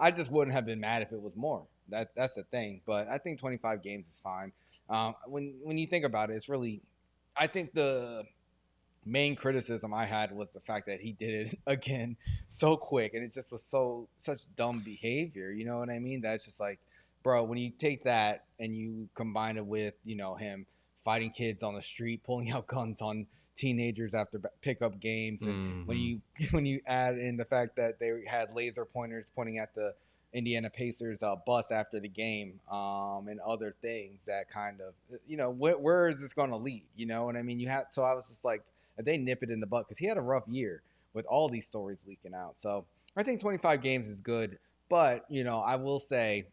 S1: I just wouldn't have been mad if it was more. That's the thing. But I think 25 games is fine. When you think about it, it's really, I think the main criticism I had was the fact that he did it again so quick, and it just was such dumb behavior. You know what I mean? That's just like, bro, when you take that and you combine it with him fighting kids on the street, pulling out guns on teenagers after pickup games, and when you add in the fact that they had laser pointers pointing at the Indiana Pacers bus after the game, and other things that kind of, where is this going to lead? You know what I mean? So I was just like, they nip it in the butt because he had a rough year with all these stories leaking out. So I think 25 games is good, but I will say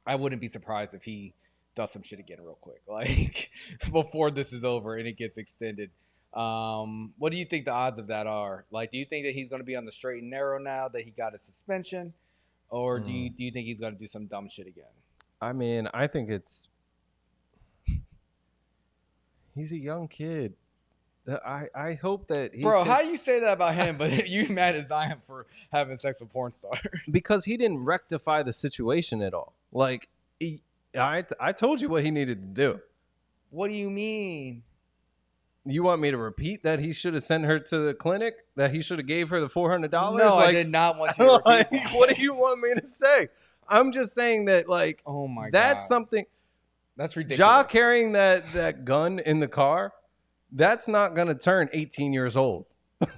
S1: I wouldn't be surprised if he does some shit again real quick, like before this is over and it gets extended. What do you think the odds of that are? Like, do you think that he's going to be on the straight and narrow now that he got a suspension, or do you think he's going to do some dumb shit again?
S2: I mean, I think he's a young kid. I hope that
S1: Bro, how you say that about him, but you mad at Zion for having sex with porn stars?
S2: Because he didn't rectify the situation at all. Like, I told you what he needed to do.
S1: What do you mean?
S2: You want me to repeat that he should have sent her to the clinic? That he should have gave her the $400?
S1: No, I did not want you to repeat that.
S2: What do you want me to say? I'm just saying that, like,
S1: oh my God,
S2: that's something.
S1: That's ridiculous.
S2: Ja carrying that gun in the car, that's not going to turn 18 years old.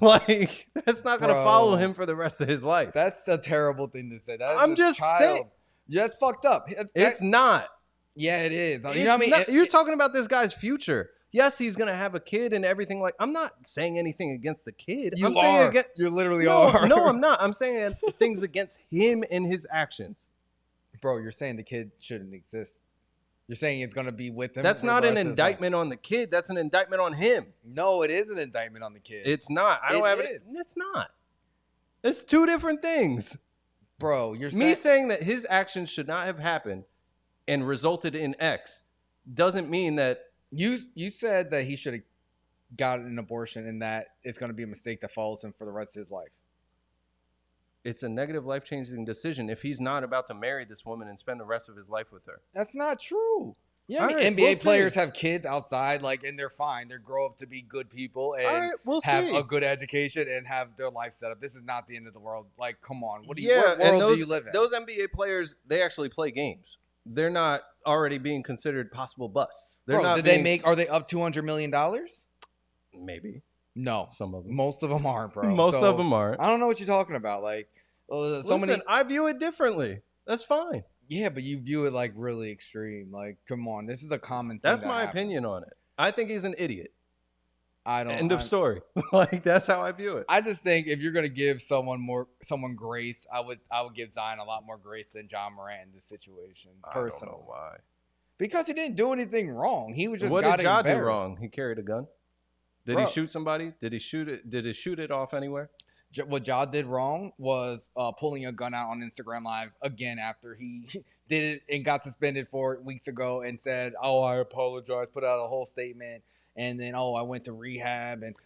S2: Like, that's not going to follow him for the rest of his life.
S1: That's a terrible thing to say.
S2: I'm just saying.
S1: Yeah, it's fucked up.
S2: It's not.
S1: Yeah, it is. You
S2: know
S1: what I mean?
S2: You're talking about this guy's future. Yes, he's going to have a kid and everything. Like, I'm not saying anything against the kid.
S1: You are. You literally are.
S2: No, I'm not. I'm saying things against him and his actions.
S1: Bro, you're saying the kid shouldn't exist. You're saying it's going to be with him.
S2: That's not an indictment on the kid. That's an indictment on him.
S1: No, it is an indictment on the kid.
S2: It's not. I don't have it. It's not. It's two different things.
S1: Bro, you're
S2: saying that his actions should not have happened and resulted in X doesn't mean that
S1: you said that he should have gotten an abortion and that it's going to be a mistake that follows him for the rest of his life.
S2: It's a negative, life-changing decision if he's not about to marry this woman and spend the rest of his life with her.
S1: That's not true. Yeah,
S2: right,
S1: NBA players have kids outside, like, and they're fine. They grow up to be good people and have a good education and have their life set up. This is not the end of the world. Like, come on. What world do you live in?
S2: Those NBA players, they actually play games. They're not already being considered possible busts. Are
S1: they up $200 million?
S2: Maybe.
S1: No.
S2: Some of them.
S1: Most of them aren't, bro.
S2: Most of them aren't.
S1: I don't know what you're talking about. Like,
S2: Listen, I view it differently. That's fine.
S1: Yeah, but you view it like really extreme. Like, come on, this is a common thing.
S2: That's my opinion on it. I think he's an idiot.
S1: End
S2: of story. Like, that's how I view it.
S1: I just think if you're gonna give someone grace, I would give Zion a lot more grace than John Morant in this situation. Personally,
S2: I don't know why.
S1: Because he didn't do anything wrong. He was just
S2: what did Ja do
S1: embarrassed.
S2: wrong? He carried a gun. Did he shoot somebody? Did he shoot it? Did he shoot it off anywhere?
S1: What Ja did wrong was pulling a gun out on Instagram Live again after he did it and got suspended for it weeks ago and said, "Oh, I apologize," put out a whole statement, and then, "Oh, I went to rehab and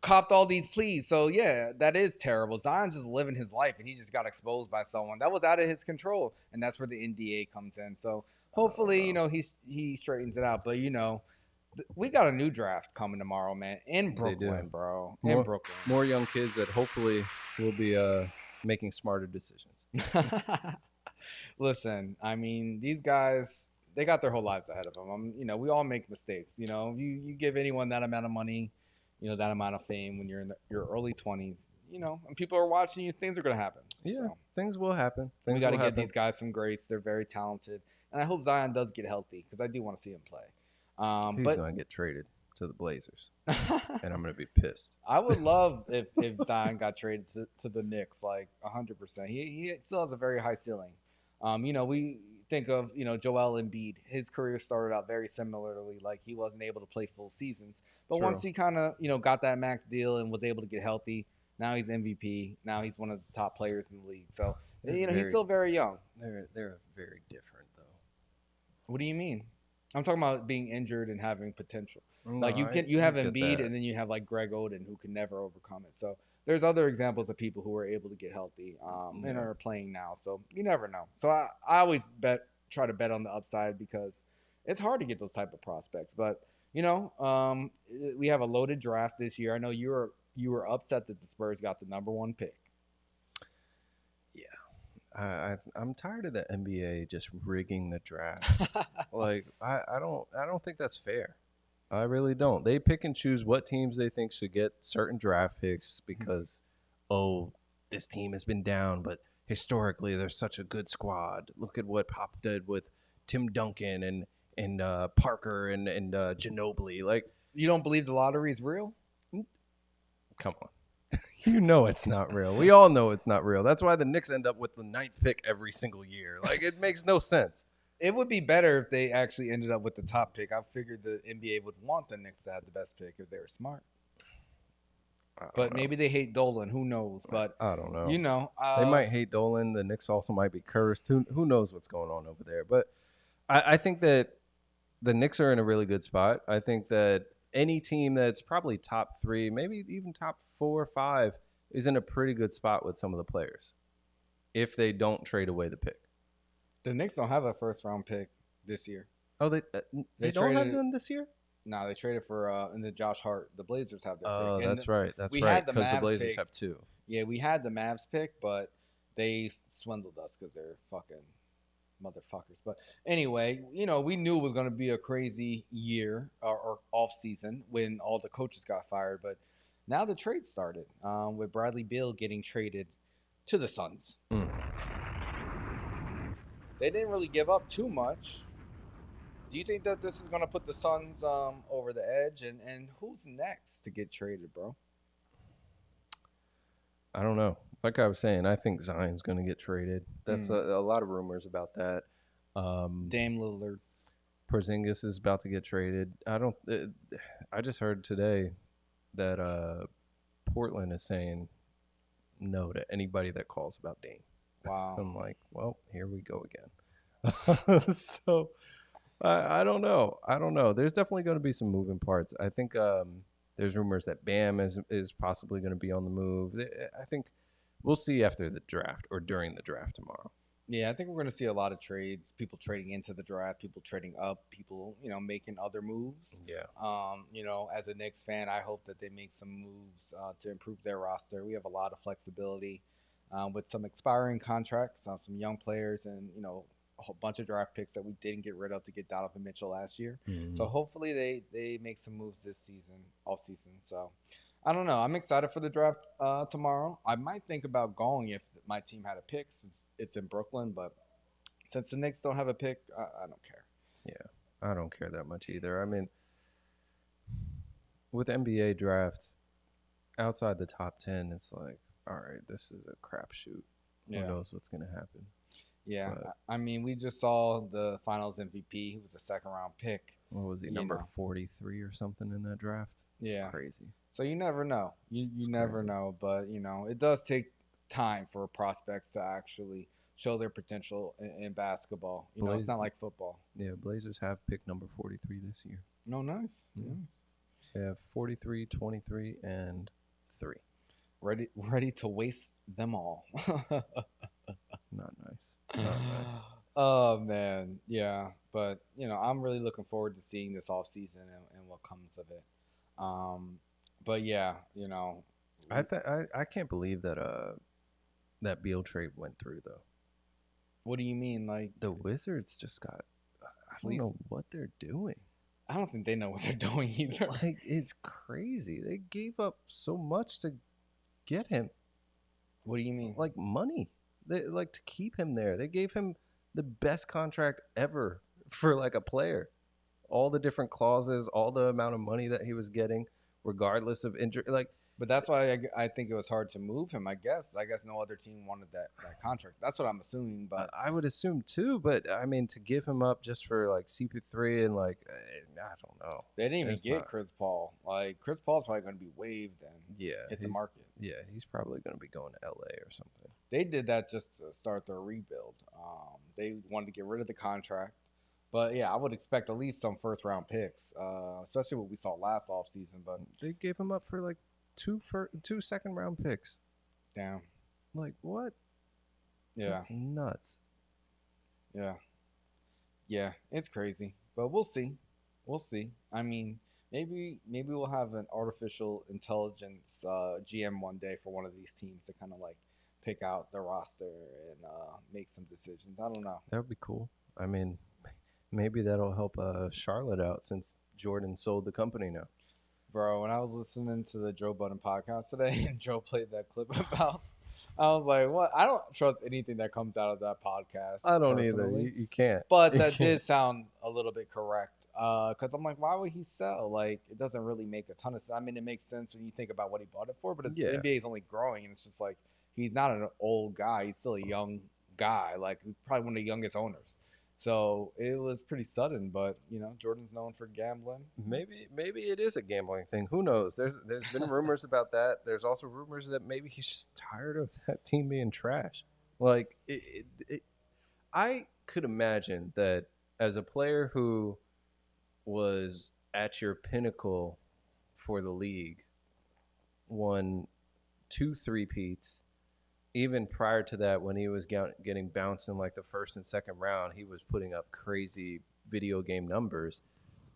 S1: copped all these pleas." So yeah, that is terrible. Zion's just living his life, and he just got exposed by someone that was out of his control, and that's where the NDA comes in. So hopefully, he straightens it out. But we got a new draft coming tomorrow, man, in Brooklyn, bro. In Brooklyn.
S2: More young kids that hopefully will be making smarter decisions.
S1: Listen, I mean, these guys, they got their whole lives ahead of them. We all make mistakes. You give anyone that amount of money, that amount of fame when you're in your early 20s, and people are watching you, things are going to happen.
S2: Yeah, things will happen.
S1: We got to give these guys some grace. They're very talented. And I hope Zion does get healthy because I do want to see him play.
S2: He's going to get traded to the Blazers, and I'm gonna be pissed.
S1: I would love if Zion got traded to the Knicks, like 100%. He still has a very high ceiling. We think of Joel Embiid. His career started out very similarly, like he wasn't able to play full seasons, but
S2: True.
S1: once he kind of got that max deal and was able to get healthy, now he's MVP. Now he's one of the top players in the league. So he's still very young.
S2: They're very different though.
S1: What do you mean? I'm talking about being injured and having potential.
S2: No,
S1: Like you
S2: I
S1: have
S2: get
S1: Embiid,
S2: that.
S1: and then you have like Greg Oden who can never overcome it. So there's other examples of people who are able to get healthy and are playing now. So you never know. So I always try to bet on the upside because it's hard to get those type of prospects. But we have a loaded draft this year. I know you were upset that the Spurs got the #1 pick.
S2: I'm tired of the NBA just rigging the draft. Like I don't think that's fair. I really don't. They pick and choose what teams they think should get certain draft picks because this team has been down, but historically they're such a good squad. Look at what Pop did with Tim Duncan and Parker and Ginobili. Like,
S1: you don't believe the lottery is real?
S2: Come on. You know it's not real. We all know it's not real. That's why the Knicks end up with the 9th pick every single year. Like, it makes no sense.
S1: It would be better if they actually ended up with the top pick. I figured the NBA would want the Knicks to have the best pick if they were smart. But maybe they hate Dolan. Who knows? But
S2: I don't know.
S1: They
S2: might hate Dolan. The Knicks also might be cursed. Who knows what's going on over there? But I think that the Knicks are in a really good spot. I think that any team that's probably top 3, maybe even top 4 or 5, is in a pretty good spot with some of the players if they don't trade away the pick.
S1: The Knicks don't have a first-round pick this year.
S2: Oh, they don't have them this year?
S1: No, they traded for in the Josh Hart. The Blazers have their pick.
S2: Oh, that's right.
S1: We had the
S2: because the
S1: Mavs
S2: Blazers
S1: pick.
S2: have 2.
S1: Yeah, we had the Mavs pick, but they swindled us because they're fucking motherfuckers. But anyway, we knew it was going to be a crazy year or off season when all the coaches got fired. But now the trade started with Bradley Beal getting traded to the Suns. They didn't really give up too much. Do you think that this is going to put the Suns over the edge? And who's next to get traded, bro?
S2: I don't know. Like I was saying, I think Zion's going to get traded. That's a lot of rumors about that.
S1: Dame Lillard.
S2: Porzingis is about to get traded. I just heard today that Portland is saying no to anybody that calls about Dame.
S1: Wow.
S2: I'm like, well, here we go again. So I don't know. There's definitely going to be some moving parts. I think there's rumors that Bam is possibly going to be on the move. I think we'll see after the draft or during the draft tomorrow.
S1: Yeah, I think we're going to see a lot of trades, people trading into the draft, people trading up, people, making other moves.
S2: Yeah.
S1: As a Knicks fan, I hope that they make some moves to improve their roster. We have a lot of flexibility with some expiring contracts, some young players, and, a whole bunch of draft picks that we didn't get rid of to get Donovan Mitchell last year. Mm-hmm. So hopefully they make some moves this season, off season. So I don't know. I'm excited for the draft tomorrow. I might think about going if my team had a pick since it's in Brooklyn, but since the Knicks don't have a pick, I don't care.
S2: Yeah, I don't care that much either. I mean, with NBA drafts, outside the top 10, it's like, all right, this is a crapshoot. Who knows what's going to happen?
S1: Yeah, but, I mean, we just saw the Finals MVP. He was a second-round pick.
S2: What was he, number 43 or something in that draft? It's crazy.
S1: So you never know. You never know, but, it does take time for prospects to actually show their potential in basketball. It's not like football.
S2: Yeah, Blazers have picked number 43 this year.
S1: No, nice. Mm-hmm. Nice.
S2: They have 43, 23, and 3.
S1: Ready to waste them all.
S2: Not nice. Not nice.
S1: Oh, man. Yeah. But, I'm really looking forward to seeing this off season and what comes of it. But, yeah,
S2: I can't believe that Beal trade went through, though.
S1: What do you mean? Like,
S2: the Wizards just got – I don't know what they're doing.
S1: I don't think they know what they're doing either.
S2: Like, it's crazy. They gave up so much to get him.
S1: What do you mean?
S2: Like, money. They like to keep him there. They gave him the best contract ever for like a player. all the different clauses, all the amount of money that he was getting, regardless of injury. Like,
S1: But that's why I think it was hard to move him. I guess no other team wanted that contract. That's what I'm assuming. But
S2: I would assume too. But I mean, to give him up just for like CP3 and like, I don't know.
S1: they didn't even
S2: It's
S1: get
S2: not-
S1: Chris Paul. Like Chris Paul's probably going to be waived and
S2: Yeah,
S1: hit the
S2: he's-
S1: market.
S2: Yeah, he's probably going to be going to LA or something.
S1: They did that just to start their rebuild. They wanted to get rid of the contract. But yeah, I would expect at least some first round picks, especially what we saw last offseason. But
S2: They gave him up for like two second round picks.
S1: damn,
S2: Like what?
S1: yeah,
S2: That's nuts.
S1: yeah, it's crazy. But we'll see. I mean, maybe we'll have an artificial intelligence GM one day for one of these teams to kind of like pick out the roster and make some decisions. I don't know.
S2: That would be cool. I mean, maybe that'll help Charlotte out since Jordan sold the company now.
S1: Bro, when I was listening to the Joe Budden podcast today and Joe played that clip about, I was like, what? I don't trust anything that comes out of that podcast.
S2: I don't
S1: personally.
S2: either. You can't.
S1: But
S2: You
S1: that
S2: can't.
S1: did sound a little bit correct. Because I'm like, why would he sell? Like, it doesn't really make a ton of sense. I mean, it makes sense when you think about what he bought it for, but
S2: Yeah.
S1: the NBA is only growing, and it's just like, he's not an old guy. He's still a young guy, like probably one of the youngest owners. So it was pretty sudden, but you know, Jordan's known for gambling.
S2: Maybe it is a gambling thing. Who knows? There's been rumors about that. There's also rumors that maybe he's just tired of that team being trash. Like I could imagine that as a player who was at your pinnacle for the league, won 2 3-peats. Even prior to that, when he was getting bounced in like the first and second round, he was putting up crazy video game numbers.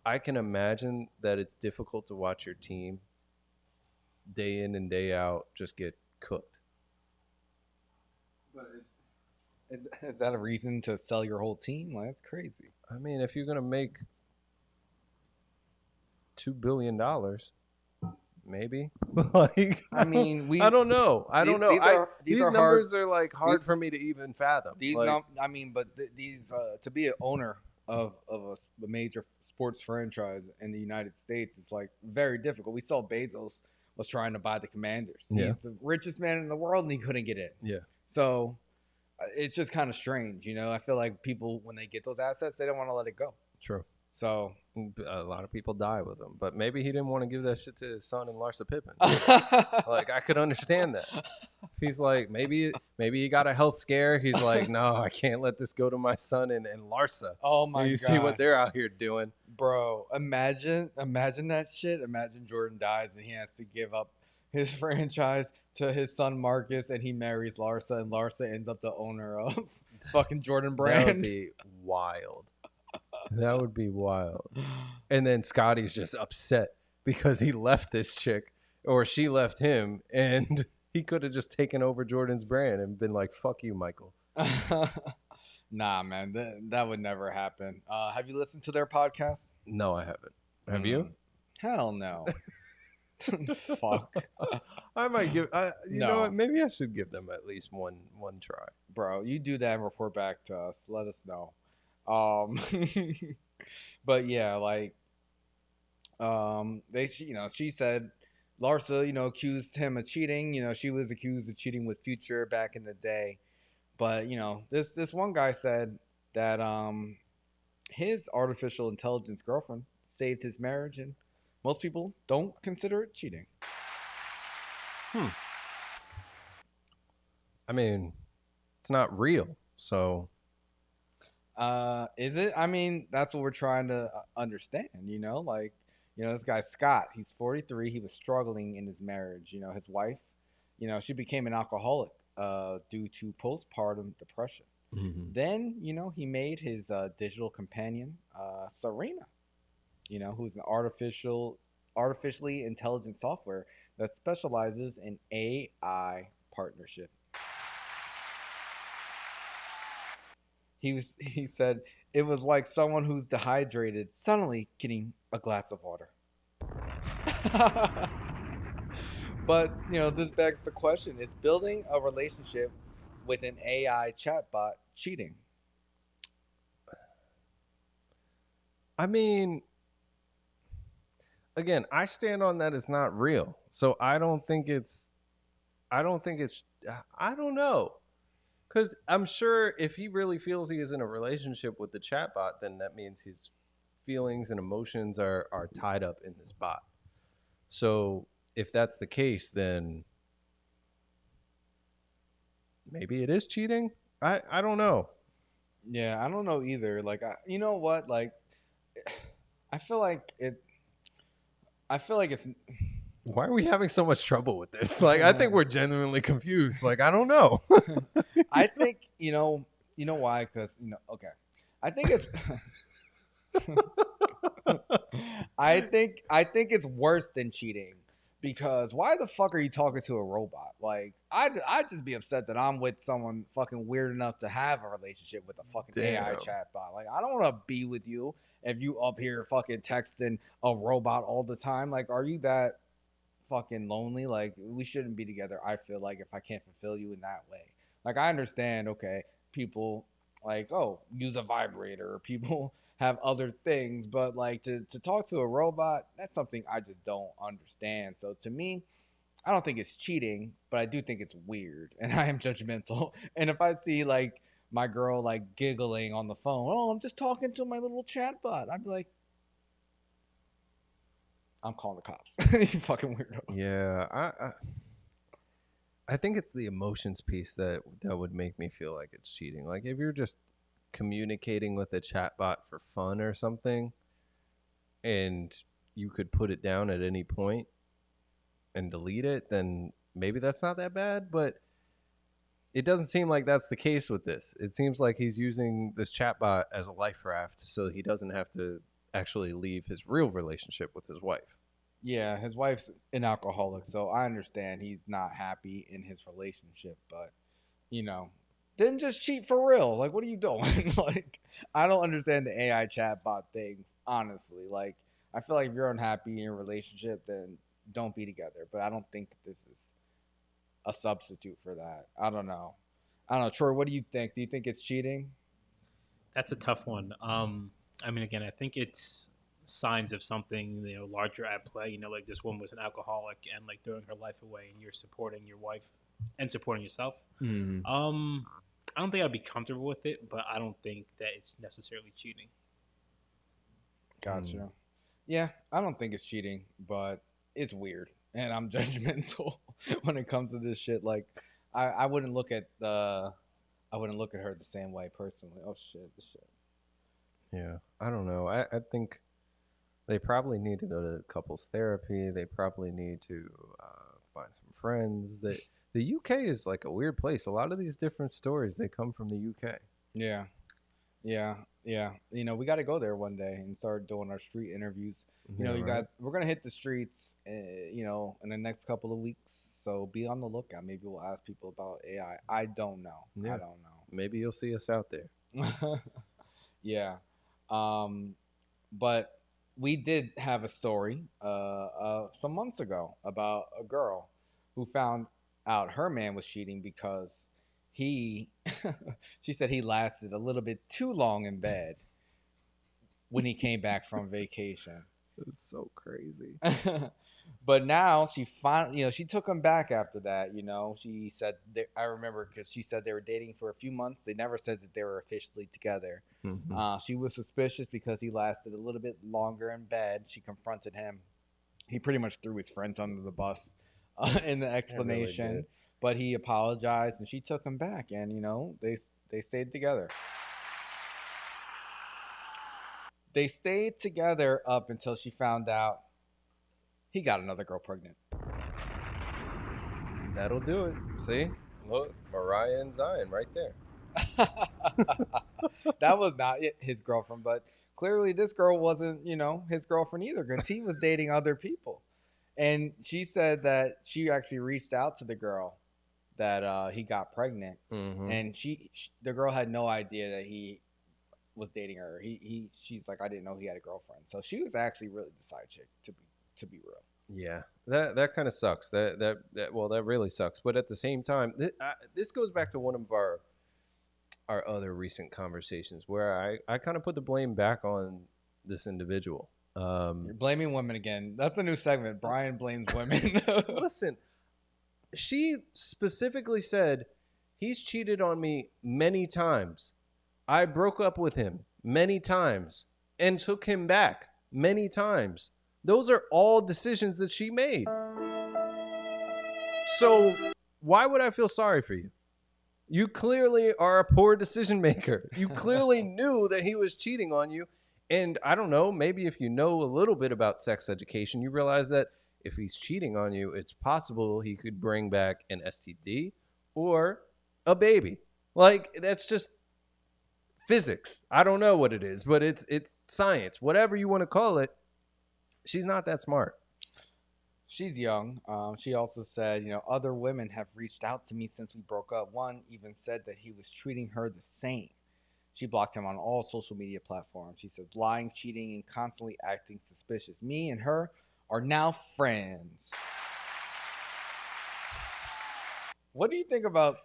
S2: I can imagine that it's difficult to watch your team day in and day out just get cooked.
S1: But is that a reason to sell your whole team? Like, that's crazy.
S2: I mean, if you're going to make $2 billion, maybe. Like,
S1: I mean,
S2: I don't know. I don't know.
S1: These
S2: These
S1: are
S2: numbers
S1: hard.
S2: are like hard for me to even fathom.
S1: These,
S2: like,
S1: I mean, but these to be an owner of a major sports franchise in the United States, it's like very difficult. We saw Bezos was trying to buy the Commanders.
S2: Yeah.
S1: He's the richest man in the world, and he couldn't get in.
S2: Yeah.
S1: So it's just kind of strange, you know. I feel like people, when they get those assets, they don't want to let it go.
S2: True.
S1: So
S2: A lot of people die with them, but maybe he didn't want to give that shit to his son and Larsa Pippen. Like, I could understand that. He's like, maybe he got a health scare. He's like, no, I can't let this go to my son and Larsa.
S1: oh my
S2: You
S1: god,
S2: see what they're out here doing.
S1: bro! Imagine that shit. Imagine Jordan dies and he has to give up his franchise to his son Marcus, and he marries Larsa, and Larsa ends up the owner of fucking Jordan Brand.
S2: That would be wild. That would be wild. And then Scotty's just upset because he left this chick, or she left him, and he could have just taken over Jordan's brand and been like, fuck you, Michael.
S1: Nah, man, that would never happen. Have you listened to their podcast?
S2: No, I haven't. Have you?
S1: Hell no. Fuck,
S2: I might give. You know
S1: No.
S2: what? Maybe I should give them at least one try.
S1: bro. You do that and report back to us. Let us know. But yeah, like, she said Larsa, accused him of cheating. She was accused of cheating with Future back in the day. But, this one guy said that his artificial intelligence girlfriend saved his marriage, and most people don't consider it cheating.
S2: I mean, it's not real, so
S1: Is it? I mean, that's what we're trying to understand, this guy Scott, he's 43. He was struggling in his marriage. His wife, she became an alcoholic due to postpartum depression. Then, he made his digital companion, Serena, who's an artificially intelligent software that specializes in AI partnership. He said it was like someone who's dehydrated suddenly getting a glass of water. But, this begs the question, is building a relationship with an AI chatbot cheating?
S2: I mean, again, I stand on that it's not real. So I don't think it's I don't know. Cuz I'm sure if he really feels he is in a relationship with the chatbot, then that means his feelings and emotions are tied up in this bot. So if that's the case, then maybe it is cheating. I don't know.
S1: Yeah, I don't know either. Like, you know what? Like, I feel like it. I feel like it's.
S2: Why are we having so much trouble with this? Like, I think we're genuinely confused. Like, I don't know.
S1: I think you know why? Because okay, I think it's. I think it's worse than cheating because why the fuck are you talking to a robot? Like I'd just be upset that I'm with someone fucking weird enough to have a relationship with a fucking AI
S2: Damn.
S1: chatbot. Like I don't want to be with you if you up here fucking texting a robot all the time. Like are you that fucking lonely? Like we shouldn't be together. I feel like if I can't fulfill you in that way. Like I understand, okay, people like use a vibrator or people have other things, but like to talk to a robot, that's something I just don't understand. So to me, I don't think it's cheating, but I do think it's weird and I am judgmental. And if I see like my girl like giggling on the phone, oh, I'm just talking to my little chatbot, I'd be like, I'm calling the cops. You fucking weirdo.
S2: Yeah, I think it's the emotions piece that would make me feel like it's cheating. Like if you're just communicating with a chatbot for fun or something, and you could put it down at any point and delete it, then maybe that's not that bad. But it doesn't seem like that's the case with this. It seems like he's using this chatbot as a life raft so he doesn't have to actually leave his real relationship with his wife.
S1: Yeah, his wife's an alcoholic, so I understand he's not happy in his relationship, but you know, then just cheat for real. Like, what are you doing? Like, I don't understand the AI chatbot thing, honestly. Like, I feel like if you're unhappy in your relationship, then don't be together. But I don't think this is a substitute for that. I don't know. I don't know. Troy, what do you think? Do you think it's cheating?
S5: That's a tough one. I mean, again, I think it's signs of something larger at play. Like this woman was an alcoholic and like throwing her life away, and you're supporting your wife and supporting yourself.
S2: Mm.
S5: I don't think I'd be comfortable with it, but I don't think that it's necessarily cheating.
S1: Gotcha. Yeah, I don't think it's cheating, but it's weird, and I'm judgmental when it comes to this shit. Like, I wouldn't look at I wouldn't look at her the same way personally. Oh shit, this shit.
S2: Yeah, I don't know. I think they probably need to go to couples therapy. They probably need to find some friends. The UK is like a weird place. A lot of these different stories they come from the UK.
S1: Yeah, yeah, yeah. We got to go there one day and start doing our street interviews.
S2: Yeah,
S1: You
S2: right.
S1: guys, we're gonna hit the streets, in the next couple of weeks. So be on the lookout. Maybe we'll ask people about AI. I don't know.
S2: Yeah.
S1: I don't
S2: Maybe you'll see us out there.
S1: know. Yeah. But we did have a story some months ago about a girl who found out her man was cheating because he she said he lasted a little bit too long in bed when he came back from vacation.
S2: It's so crazy.
S1: But now she finally, she took him back after that. She said, I remember because she said they were dating for a few months. They never said that they were officially together.
S2: Mhm.
S1: She was suspicious because he lasted a little bit longer in bed. She confronted him. He pretty much threw his friends under the bus in the explanation,
S2: did.
S1: but he apologized and she took him back, and they stayed together. They stayed together up until she found out he got another girl pregnant.
S2: That'll do it. See? Look, Mariah and Zion right there.
S1: That was not his girlfriend, but clearly this girl wasn't, his girlfriend either because he was dating other people. And she said that she actually reached out to the girl that he got pregnant, and the girl had no idea that he was dating her. She's like, I didn't know he had a girlfriend. So she was actually really the side chick, to be real.
S2: Yeah, that kind of sucks. That really sucks. But at the same time, this goes back to one of our other recent conversations where I kind of put the blame back on this individual.
S1: You're blaming women again. That's a new segment. Bryan blames women.
S2: Listen, she specifically said he's cheated on me many times. I broke up with him many times and took him back many times. Those are all decisions that she made. So why would I feel sorry for you? You clearly are a poor decision maker. You clearly knew that he was cheating on you. And I don't know, maybe if you know a little bit about sex education, you realize that if he's cheating on you, it's possible he could bring back an STD or a baby. Like, that's just physics. I don't know what it is, but it's science. Whatever you want to call it, she's not that smart.
S1: She's young. She also said, other women have reached out to me since we broke up. One even said that he was treating her the same. She blocked him on all social media platforms. She says, lying, cheating, and constantly acting suspicious. Me and her are now friends. What do you think about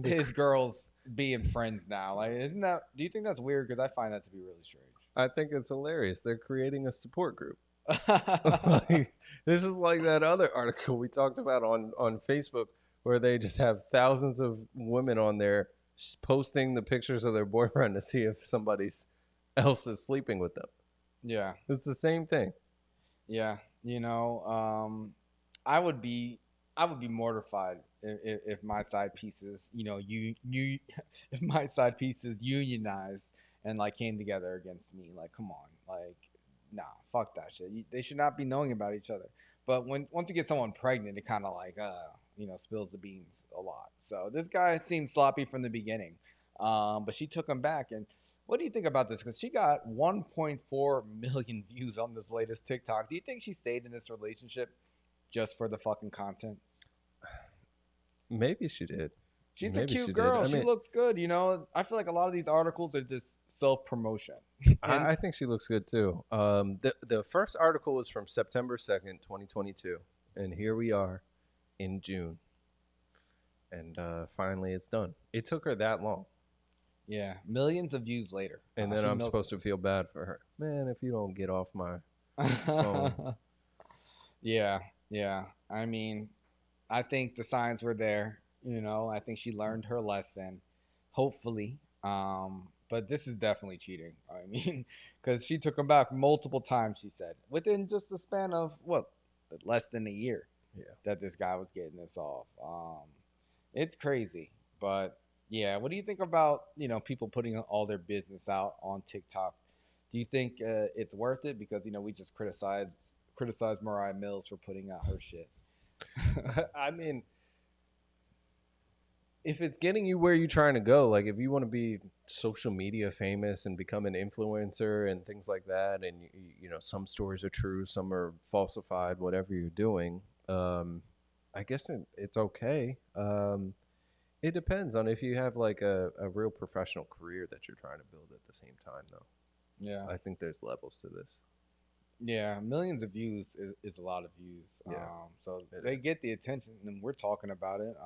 S1: his girls being friends now? Like, do you think that's weird? Because I find that to be really strange.
S2: I think it's hilarious. They're creating a support group. Like, this is like that other article we talked about on Facebook where they just have thousands of women on there posting the pictures of their boyfriend to see if somebody else is sleeping with them.
S1: Yeah.
S2: It's the same thing.
S1: Yeah. I would be mortified if my side pieces, if my side pieces unionized and like came together against me. Like, come on, like, nah, fuck that shit. They should not be knowing about each other. But once you get someone pregnant, it kind of like spills the beans a lot. So this guy seemed sloppy from the beginning, but she took him back. And what do you think about this? Because she got 1.4 million views on this latest TikTok. Do you think she stayed in this relationship just for the fucking content?
S2: Maybe she did.
S1: She's a cute girl. She looks good. I feel like a lot of these articles are just self-promotion.
S2: I think she looks good too. The first article was from September 2nd, 2022. And here we are in June. And finally it's done. It took her that long.
S1: Yeah, millions of views later.
S2: And then I'm supposed to feel bad for her. Man, if you don't get off my phone.
S1: Yeah. I mean, I think the signs were there. I think she learned her lesson, hopefully. But this is definitely cheating. I mean, because she took him back multiple times, she said, within just the span of, less than a year that this guy was getting this off. It's crazy. But, yeah, what do you think about, people putting all their business out on TikTok? Do you think it's worth it? Because, we just criticized Mariah Mills for putting out her shit.
S2: I mean, if it's getting you where you're trying to go, like if you want to be social media famous and become an influencer and things like that, and some stories are true, some are falsified, whatever you're doing, I guess it's okay. It depends on if you have like a real professional career that you're trying to build at the same time, though.
S1: Yeah,
S2: I think there's levels to this.
S1: Yeah, millions of views is a lot of views.
S2: Yeah,
S1: so they get the attention, and we're talking about it.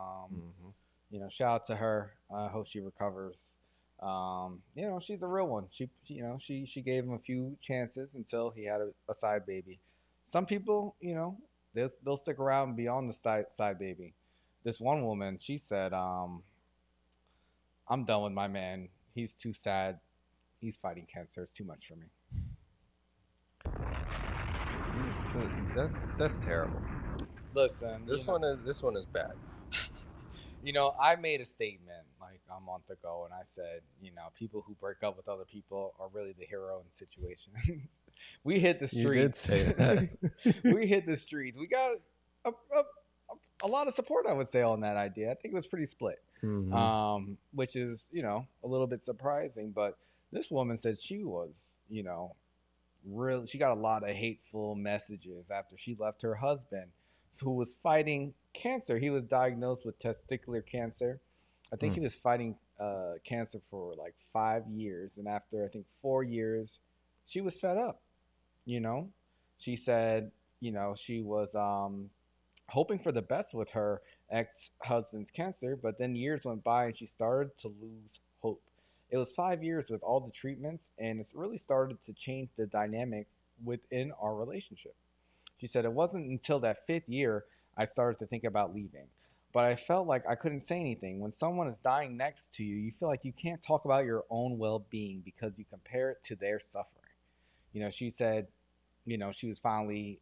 S1: Shout out to her. I hope she recovers. She's a real one. She gave him a few chances until he had a side baby. Some people, they'll stick around beyond the side baby. This one woman, she said, "I'm done with my man. He's too sad. He's fighting cancer. It's too much for me."
S2: That's terrible.
S1: Listen,
S2: this one is bad.
S1: I made a statement like a month ago, and I said, people who break up with other people are really the hero in situations. We hit the streets.
S2: You did say that.
S1: We hit the streets. We got a lot of support, I would say, on that idea. I think it was pretty split, which is, a little bit surprising. But this woman said she was, really, she got a lot of hateful messages after she left her husband, who was fighting cancer. He was diagnosed with testicular cancer. I think he was fighting cancer for like 5 years. And after, I think, 4 years, she was fed up. She said, she was hoping for the best with her ex-husband's cancer. But then years went by and she started to lose hope. It was 5 years with all the treatments, and it's really started to change the dynamics within our relationship. She said, it wasn't until that fifth year I started to think about leaving. But I felt like I couldn't say anything. When someone is dying next to you, you feel like you can't talk about your own well being because you compare it to their suffering. She said, she was finally,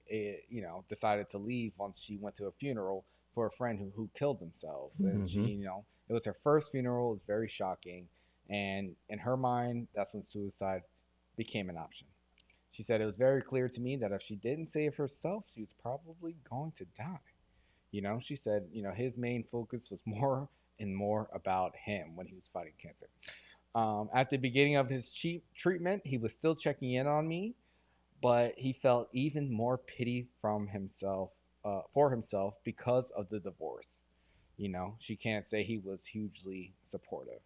S1: decided to leave once she went to a funeral for a friend who killed themselves. And she, it was her first funeral. It was very shocking. And in her mind, that's when suicide became an option. She said, it was very clear to me that if she didn't save herself, she was probably going to die. She said, his main focus was more and more about him when he was fighting cancer. At the beginning of his treatment, he was still checking in on me, but he felt even more pity from himself for himself because of the divorce. She can't say he was hugely supportive.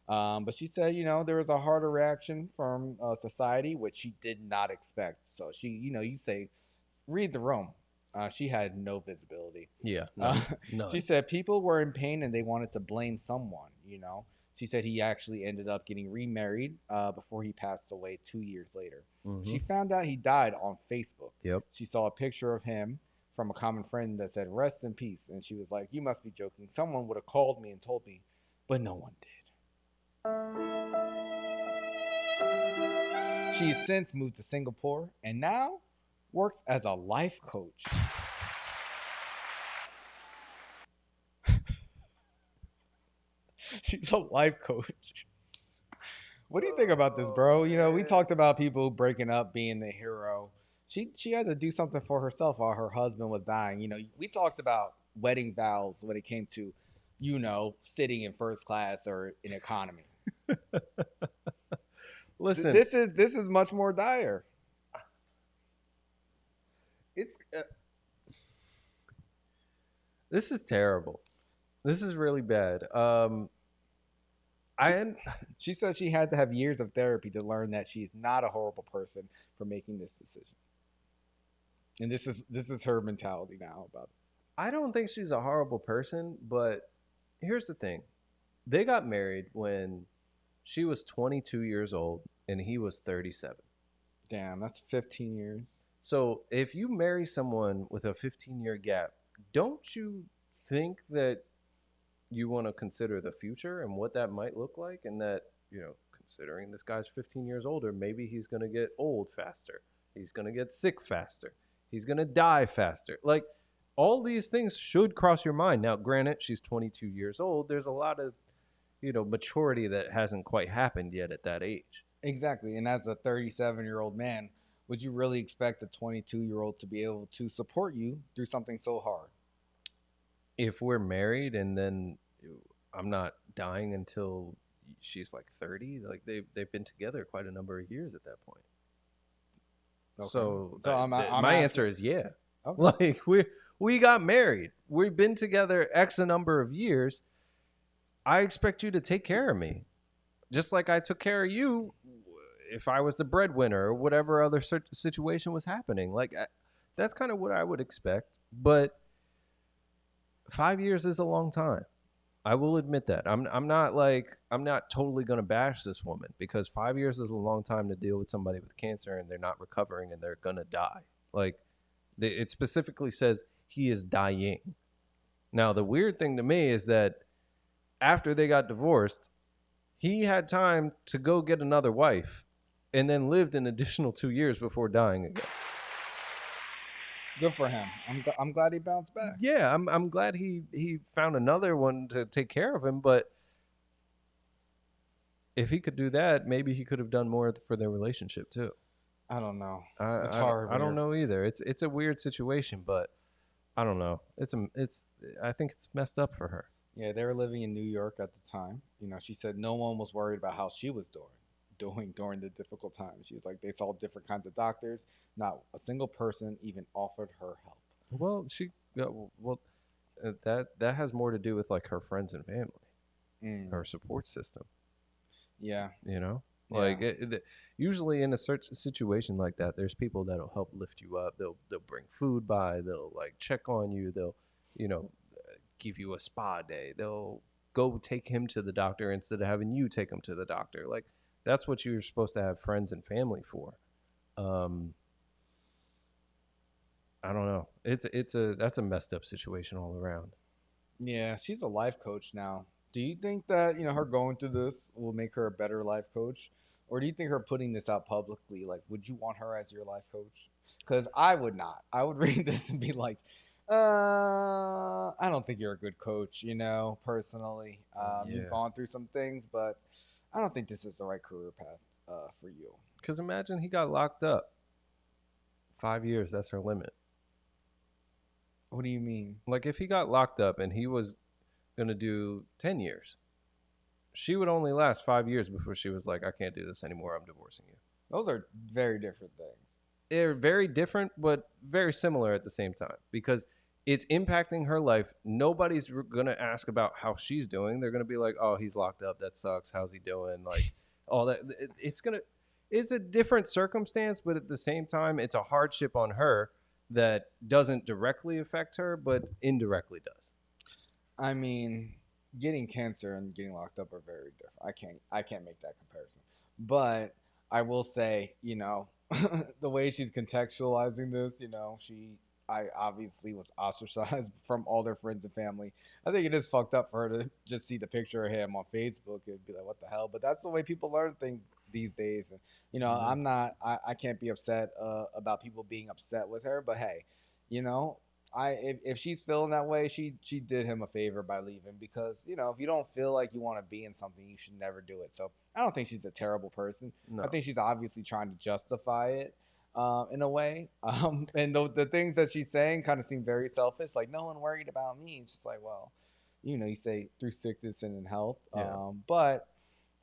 S1: But she said, there was a harder reaction from society, which she did not expect. So she, you say, read the room. She had no visibility.
S2: Yeah. None.
S1: She said people were in pain and they wanted to blame someone. She said he actually ended up getting remarried before he passed away 2 years later.
S2: Mm-hmm.
S1: She found out he died on Facebook.
S2: Yep.
S1: She saw a picture of him from a common friend that said, rest in peace. And she was like, you must be joking. Someone would have called me and told me, but no one did. She has since moved to Singapore and now works as a life coach. She's a life coach. What do you think about this, bro? We talked about people breaking up being the hero. She had to do something for herself while her husband was dying. We talked about wedding vows when it came to, sitting in first class or in economy.
S2: Listen,
S1: this is much more dire.
S2: This is terrible. This is really bad.
S1: She said she had to have years of therapy to learn that she's not a horrible person for making this decision. And this is her mentality now about it.
S2: I don't think she's a horrible person, but here's the thing. They got married when she was 22 years old and he was 37.
S1: Damn, that's 15 years.
S2: So if you marry someone with a 15-year gap, don't you think that you want to consider the future and what that might look like? And that, considering this guy's 15 years older, maybe he's going to get old faster. He's going to get sick faster. He's going to die faster. Like, all these things should cross your mind. Now, granted, she's 22 years old. There's a lot of, maturity that hasn't quite happened yet at that age.
S1: Exactly. And as a 37-year-old man, would you really expect a 22-year-old to be able to support you through something so hard?
S2: If we're married and then I'm not dying until she's like 30, like they've been together quite a number of years at that point. Okay. So my answer is yeah. Okay. Like we got married. We've been together X a number of years. I expect you to take care of me, just like I took care of you if I was the breadwinner or whatever other situation was happening. Like that's kind of what I would expect. But 5 years is a long time. I will admit that. I'm not totally going to bash this woman, because 5 years is a long time to deal with somebody with cancer and they're not recovering and they're going to die. Like it specifically says he is dying. Now, the weird thing to me is that after they got divorced, he had time to go get another wife and then lived an additional 2 years before dying again.
S1: Good for him. I'm glad he bounced back.
S2: Yeah, I'm glad he found another one to take care of him. But if he could do that, maybe he could have done more for their relationship too.
S1: I don't know.
S2: It's hard. I don't know either. It's a weird situation, but I don't know. I think it's messed up for her.
S1: Yeah, they were living in New York at the time. She said no one was worried about how she was doing during the difficult times. She was like, they saw different kinds of doctors. Not a single person even offered her help.
S2: Well, that has more to do with like her friends and family, her support system.
S1: Yeah,
S2: like usually in a situation like that, there's people that'll help lift you up. They'll bring food by. They'll like check on you. They'll give you a spa day. They'll go take him to the doctor instead of having you take him to the doctor. Like, that's what you're supposed to have friends and family for. I don't know. That's a messed up situation all around.
S1: Yeah, she's a life coach now. Do you think that, her going through this will make her a better life coach? Or do you think her putting this out publicly, like, would you want her as your life coach? Because I would not. I would read this and be like, I don't think you're a good coach, personally. You've
S2: Yeah.
S1: gone through some things, but I don't think this is the right career path for you.
S2: Because imagine he got locked up. 5 years, that's her limit.
S1: What do you mean?
S2: Like, if he got locked up and he was going to do 10 years, she would only last 5 years before she was like, I can't do this anymore. I'm divorcing you.
S1: Those are very different things.
S2: They're very different, but very similar at the same time because it's impacting her life. Nobody's going to ask about how she's doing. They're going to be like, oh, he's locked up. That sucks. How's he doing? Like, all that. It's a different circumstance, but at the same time, it's a hardship on her that doesn't directly affect her, but indirectly does.
S1: I mean, getting cancer and getting locked up are very different. I can't make that comparison. But I will say, the way she's contextualizing this, I obviously was ostracized from all their friends and family. I think it is fucked up for her to just see the picture of him on Facebook and be like, what the hell? But that's the way people learn things these days. And, I can't be upset about people being upset with her. But hey, if she's feeling that way, she did him a favor by leaving because, if you don't feel like you want to be in something, you should never do it. So I don't think she's a terrible person.
S2: No.
S1: I think she's obviously trying to justify it. In a way, and the things that she's saying kind of seem very selfish. Like, no one worried about me. It's just like, well, you say through sickness and in health.
S2: Yeah.
S1: But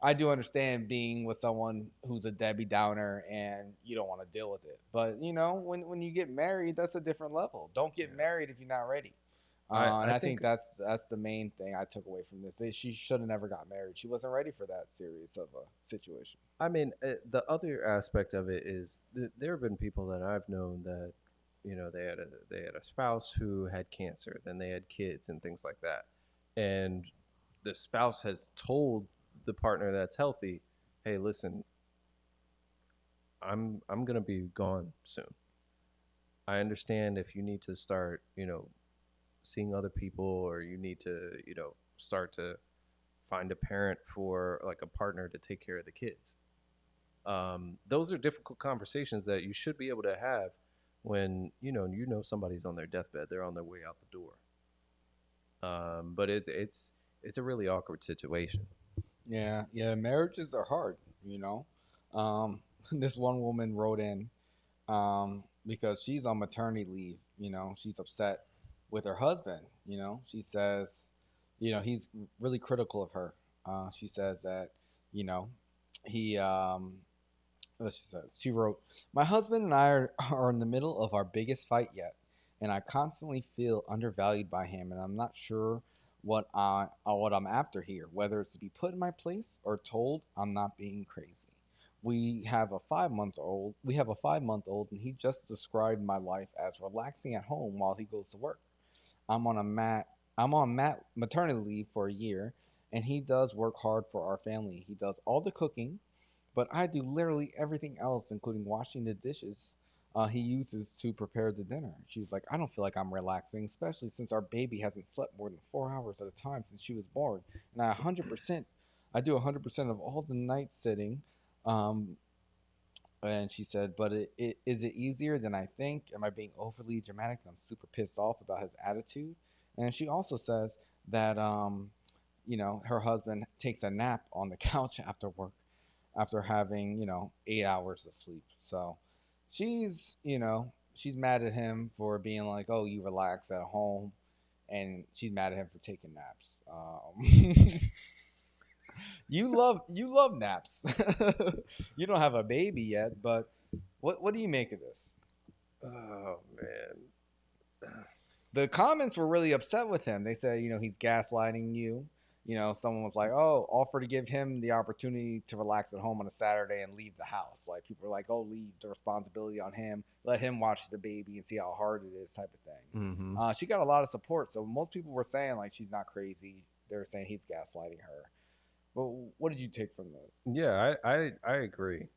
S1: I do understand being with someone who's a Debbie Downer and you don't want to deal with it. But when you get married, that's a different level. Don't get married if you're not ready. And I think that's the main thing I took away from this. She should have never got married. She wasn't ready for that serious of a situation.
S2: I mean, the other aspect of it is there have been people that I've known that, they had a spouse who had cancer, then they had kids and things like that, and the spouse has told the partner that's healthy, "Hey, listen, I'm gonna be gone soon. I understand if you need to start, seeing other people, or you need to, start to find a parent for like a partner to take care of the kids." Those are difficult conversations that you should be able to have when somebody's on their deathbed, they're on their way out the door. But it's a really awkward situation.
S1: Yeah, marriages are hard. This one woman wrote in because she's on maternity leave. She's upset with her husband. She says, he's really critical of her. She says that, he she wrote, "My husband and I are in the middle of our biggest fight yet, and I constantly feel undervalued by him, and I'm not sure what I'm after here, whether it's to be put in my place or told I'm not being crazy. We have a 5-month-old. And he just described my life as relaxing at home while he goes to work. I'm on maternity leave for a year, and he does work hard for our family. He does all the cooking, but I do literally everything else, including washing the dishes he uses to prepare the dinner." She's like, "I don't feel like I'm relaxing, especially since our baby hasn't slept more than 4 hours at a time since she was born. And I do 100% of all the night sitting." And she said, "But is it easier than I think? Am I being overly dramatic? I'm super pissed off about his attitude." And she also says that, her husband takes a nap on the couch after work, after having, 8 hours of sleep. So she's mad at him for being like, "Oh, you relax at home," and she's mad at him for taking naps. You love naps. You don't have a baby yet, but what do you make of this?
S2: Oh man.
S1: The comments were really upset with him. They said, he's gaslighting you. Someone was like, "Oh, offer to give him the opportunity to relax at home on a Saturday and leave the house." Like, people were like, "Oh, leave the responsibility on him. Let him watch the baby and see how hard it is," type of thing.
S2: Mm-hmm.
S1: She got a lot of support. So most people were saying like she's not crazy. they're saying he's gaslighting her. But what did you take from this?
S2: Yeah, I agree.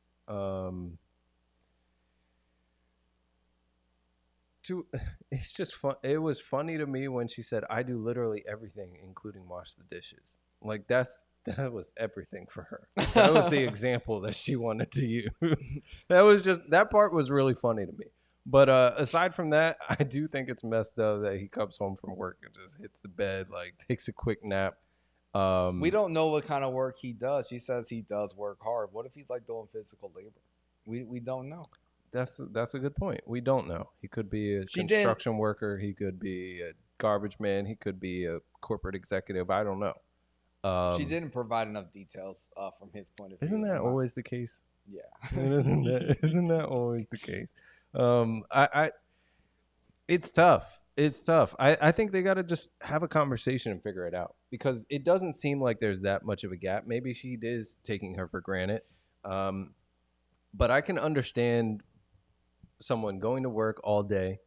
S2: To it's just fun. It was funny to me when she said, "I do literally everything, including wash the dishes." Like that was everything for her. That was the example that she wanted to use. That part was really funny to me. But aside from that, I do think it's messed up that he comes home from work and just hits the bed, like takes a quick nap.
S1: We don't know what kind of work he does. She says he does work hard. What if he's like doing physical labor? We don't know.
S2: That's a good point. We don't know. He could be a construction worker. He could be a garbage man. He could be a corporate executive. I don't know.
S1: She didn't provide enough details from his point of view.
S2: Isn't that always the case?
S1: Yeah.
S2: Isn't that always the case? It's tough. It's tough. I think they got to just have a conversation and figure it out, because it doesn't seem like there's that much of a gap. Maybe she is taking her for granted. But I can understand someone going to work all day,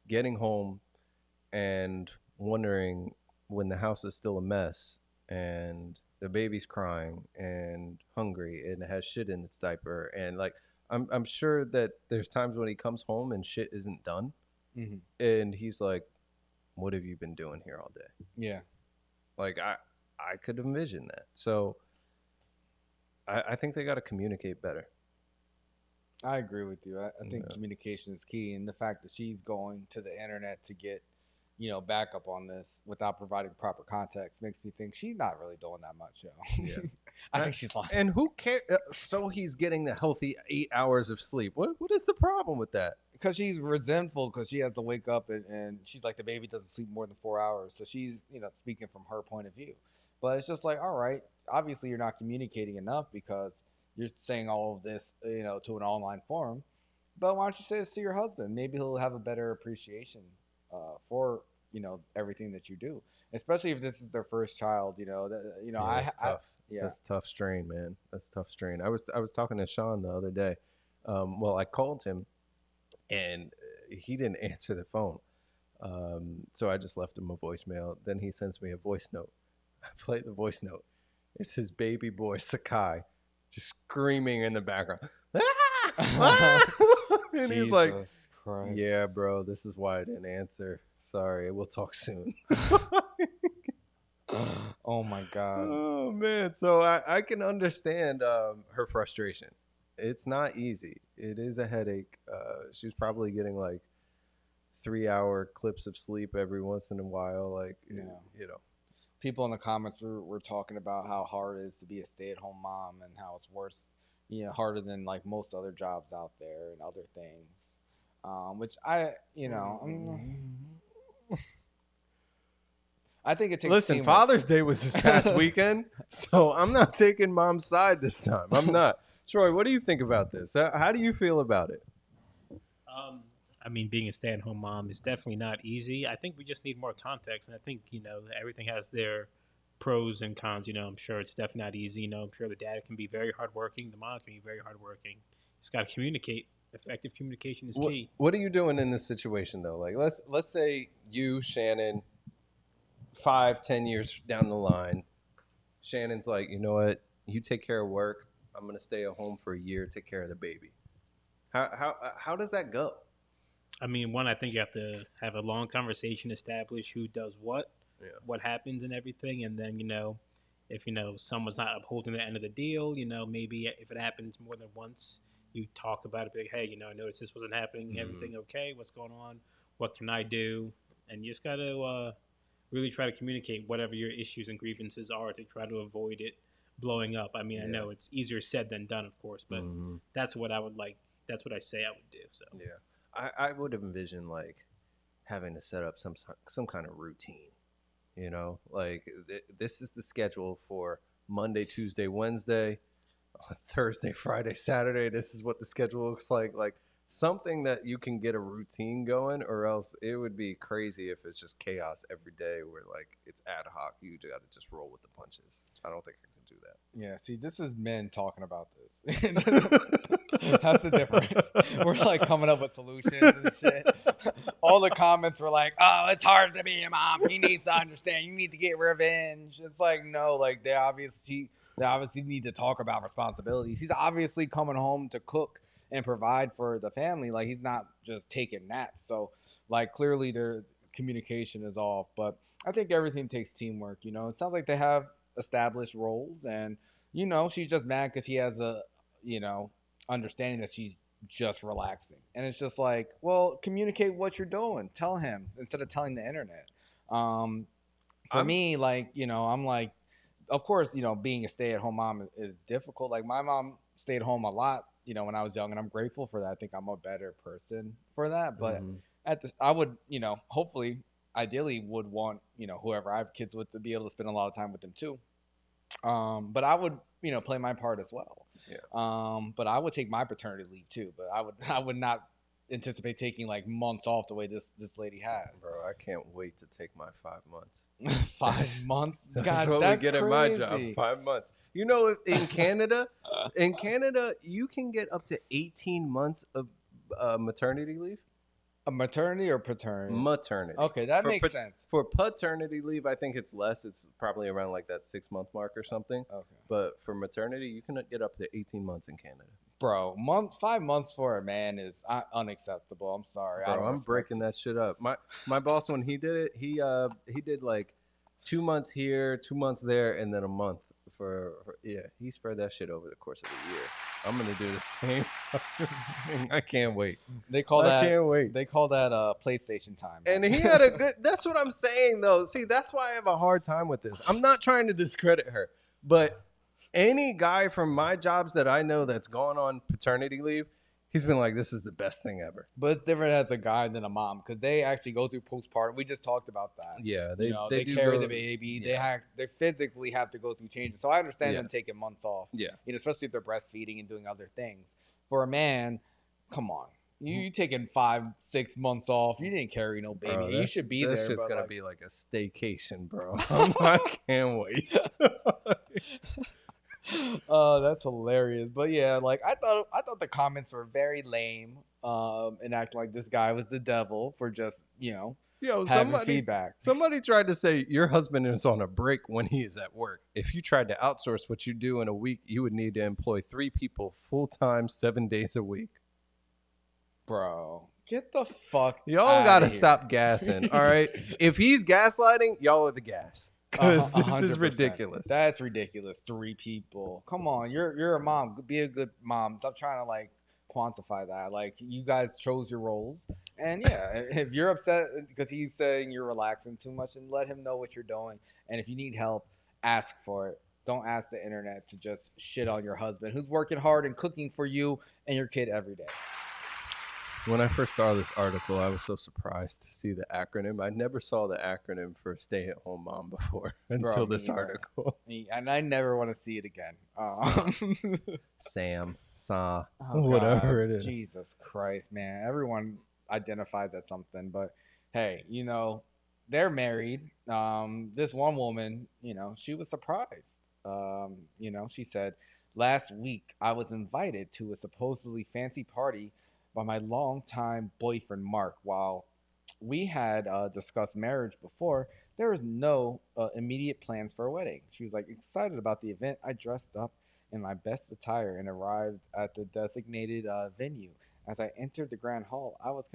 S2: getting home, and wondering when the house is still a mess and the baby's crying and hungry and it has shit in its diaper, and like I'm sure that there's times when he comes home and shit isn't done, and he's like, "What have you been doing here all day?"
S1: Yeah,
S2: like I could envision that. So I think they got to communicate better.
S1: I agree with you. I think communication is key, and the fact that she's going to the internet to get, backup on this without providing proper context makes me think she's not really doing that much. Yeah, I think she's lying.
S2: And who cares? So he's getting the healthy 8 hours of sleep. What is the problem with that?
S1: Because she's resentful because she has to wake up and she's like, the baby doesn't sleep more than 4 hours, so she's speaking from her point of view. But it's just like, all right, obviously you're not communicating enough because you're saying all of this, to an online forum. But why don't you say this to your husband? Maybe he'll have a better appreciation for everything that you do, especially if this is their first child.
S2: That's tough. That's tough strain, man. That's tough strain. I was talking to Sean the other day. Well, I called him, and he didn't answer the phone. So I just left him a voicemail. Then he sends me a voice note. I played the voice note. It's his baby boy Sakai, just screaming in the background. And he's like, Christ. "Yeah, bro, this is why I didn't answer. Sorry, we'll talk soon."
S1: Oh my God.
S2: Oh man. So I can understand her frustration. It's not easy. It is a headache. She's probably getting like 3-hour clips of sleep every once in a while. Like,
S1: people in the comments were talking about how hard it is to be a stay-at-home mom and how it's worse, harder than like most other jobs out there and other things. Which I think it takes.
S2: Listen,
S1: teamwork.
S2: Father's Day was this past weekend, so I'm not taking Mom's side this time. I'm not. Troy, what do you think about this? How do you feel about it?
S5: I mean, being a stay-at-home mom is definitely not easy. I think we just need more context, and I think everything has their pros and cons. I'm sure it's definitely not easy. I'm sure the dad can be very hardworking, the mom can be very hardworking. Just got to communicate. Effective communication is key.
S2: What are you doing in this situation though? Like, let's say you, Shannon, 5-10 years down the line, Shannon's like, you know what? You take care of work. I'm gonna stay at home for a year, take care of the baby. How does that go?
S5: I mean, one, I think you have to have a long conversation, establish who does what, what happens and everything. And then, if, someone's not upholding the end of the deal, maybe if it happens more than once, you talk about it, like, hey, I noticed this wasn't happening. Everything okay? What's going on? What can I do? And you just got to really try to communicate whatever your issues and grievances are to try to avoid it blowing up. I mean, I know it's easier said than done, of course, but that's what I would like. That's what I say I would do. So
S2: I would have envisioned like having to set up some kind of routine. Like this is the schedule for Monday, Tuesday, Wednesday, Thursday, Friday, Saturday. This is what the schedule looks like. Like something that you can get a routine going, or else it would be crazy if it's just chaos every day where like it's ad hoc. You got to just roll with the punches. I don't think I can do that.
S1: Yeah, see, this is men talking about this. That's the difference. We're like coming up with solutions and shit. All the comments were like, "Oh, it's hard to be a mom. He needs to understand. You need to get revenge." It's like, no, like they obviously need to talk about responsibilities. He's obviously coming home to cook and provide for the family. Like he's not just taking naps. So, like clearly their communication is off. But I think everything takes teamwork. You know, it sounds like they have established roles, and she's just mad because he has a understanding that she's just relaxing, and it's just like, well, communicate what you're doing, tell him instead of telling the internet. For me, like, I'm like, of course, being a stay-at-home mom is difficult. Like my mom stayed home a lot, when I was young, and I'm grateful for that. I think I'm a better person for that. But I would, hopefully, ideally would want, whoever I have kids with to be able to spend a lot of time with them too. But I would, play my part as well.
S2: Yeah.
S1: But I would take my paternity leave too. But I would not anticipate taking like months off the way this lady has.
S2: Bro, I can't wait to take my 5 months.
S1: 5 months?
S2: That's
S1: God,
S2: what
S1: that's
S2: we get
S1: crazy.
S2: at my job. 5 months. In Canada, you can get up to 18 months of maternity leave.
S1: A maternity or paternity?
S2: Maternity.
S1: Okay, that makes sense.
S2: For paternity leave, I think it's less. It's probably around like that 6-month mark or something.
S1: Okay.
S2: But for maternity, you can get up to 18 months in Canada.
S1: Bro, 5 months for a man is unacceptable. I'm sorry.
S2: Bro, I'm breaking that shit up. My boss, when he did it, he did like 2 months here, 2 months there, and then a month for he spread that shit over the course of the year. I'm gonna do the same thing. I can't wait.
S1: They call that PlayStation time.
S2: And he had a good. That's what I'm saying, though. See, that's why I have a hard time with this. I'm not trying to discredit her, but any guy from my jobs that I know that's gone on paternity leave, he's been like, "This is the best thing ever."
S1: But it's different as a guy than a mom because they actually go through postpartum. We just talked about that.
S2: Yeah,
S1: they carry the baby. Yeah. They physically have to go through changes. So I understand them taking months off.
S2: Yeah,
S1: especially if they're breastfeeding and doing other things. For a man, come on, you taking 5-6 months off. You didn't carry no baby. Bro, you should be there.
S2: This shit's gonna be like a staycation, bro. I can't wait.
S1: Oh, that's hilarious. But yeah, like I thought the comments were very lame, and acting like this guy was the devil for just having feedback.
S2: Somebody tried to say your husband is on a break when he is at work. If you tried to outsource what you do in a week, you would need to employ 3 people full time, 7 days a week.
S1: Bro, get the fuck.
S2: Y'all gotta stop gassing. All right, if he's gaslighting, y'all are the gas. Because this is ridiculous.
S1: That's ridiculous. 3 people. Come on, you're a mom. Be a good mom. Stop trying to like quantify that. Like you guys chose your roles, and yeah, if you're upset because he's saying you're relaxing too much, and let him know what you're doing. And if you need help, ask for it. Don't ask the internet to just shit on your husband who's working hard and cooking for you and your kid every day.
S2: When I first saw this article, I was so surprised to see the acronym. I never saw the acronym for stay-at-home mom before until this article.
S1: And I never want to see it again.
S2: Sam, whatever it is.
S1: Jesus Christ, man. Everyone identifies as something. But, hey, they're married. This one woman, she was surprised. She said, last week I was invited to a supposedly fancy party by my longtime boyfriend, Mark. While we had discussed marriage before, there was no immediate plans for a wedding. She was like excited about the event. I dressed up in my best attire and arrived at the designated venue. As I entered the grand hall, I was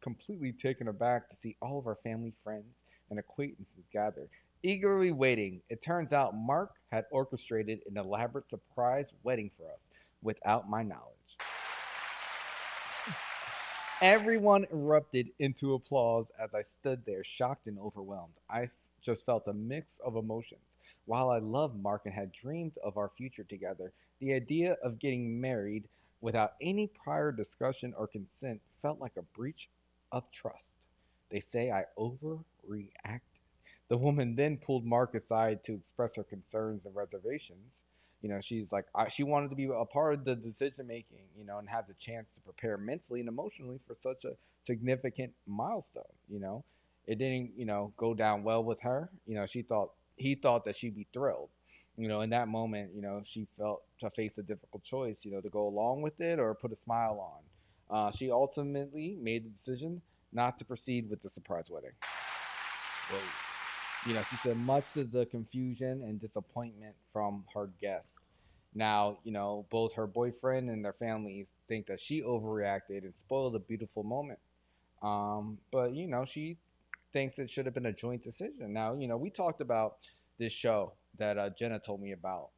S1: completely taken aback to see all of our family, friends, and acquaintances gathered, eagerly waiting. It turns out Mark had orchestrated an elaborate surprise wedding for us without my knowledge. Everyone erupted into applause as I stood there, shocked and overwhelmed. I just felt a mix of emotions. While I loved Mark and had dreamed of our future together, the idea of getting married without any prior discussion or consent felt like a breach of trust. They say I overreacted. The woman then pulled Mark aside to express her concerns and reservations. She's like, she wanted to be a part of the decision making, and have the chance to prepare mentally and emotionally for such a significant milestone. It didn't, go down well with her. He thought that she'd be thrilled. In that moment, she felt to face a difficult choice, to go along with it or put a smile on. She ultimately made the decision not to proceed with the surprise wedding.
S2: Whoa.
S1: She said much of the confusion and disappointment from her guests. Now, both her boyfriend and their families think that she overreacted and spoiled a beautiful moment. But she thinks it should have been a joint decision. Now, we talked about this show that Jenna told me about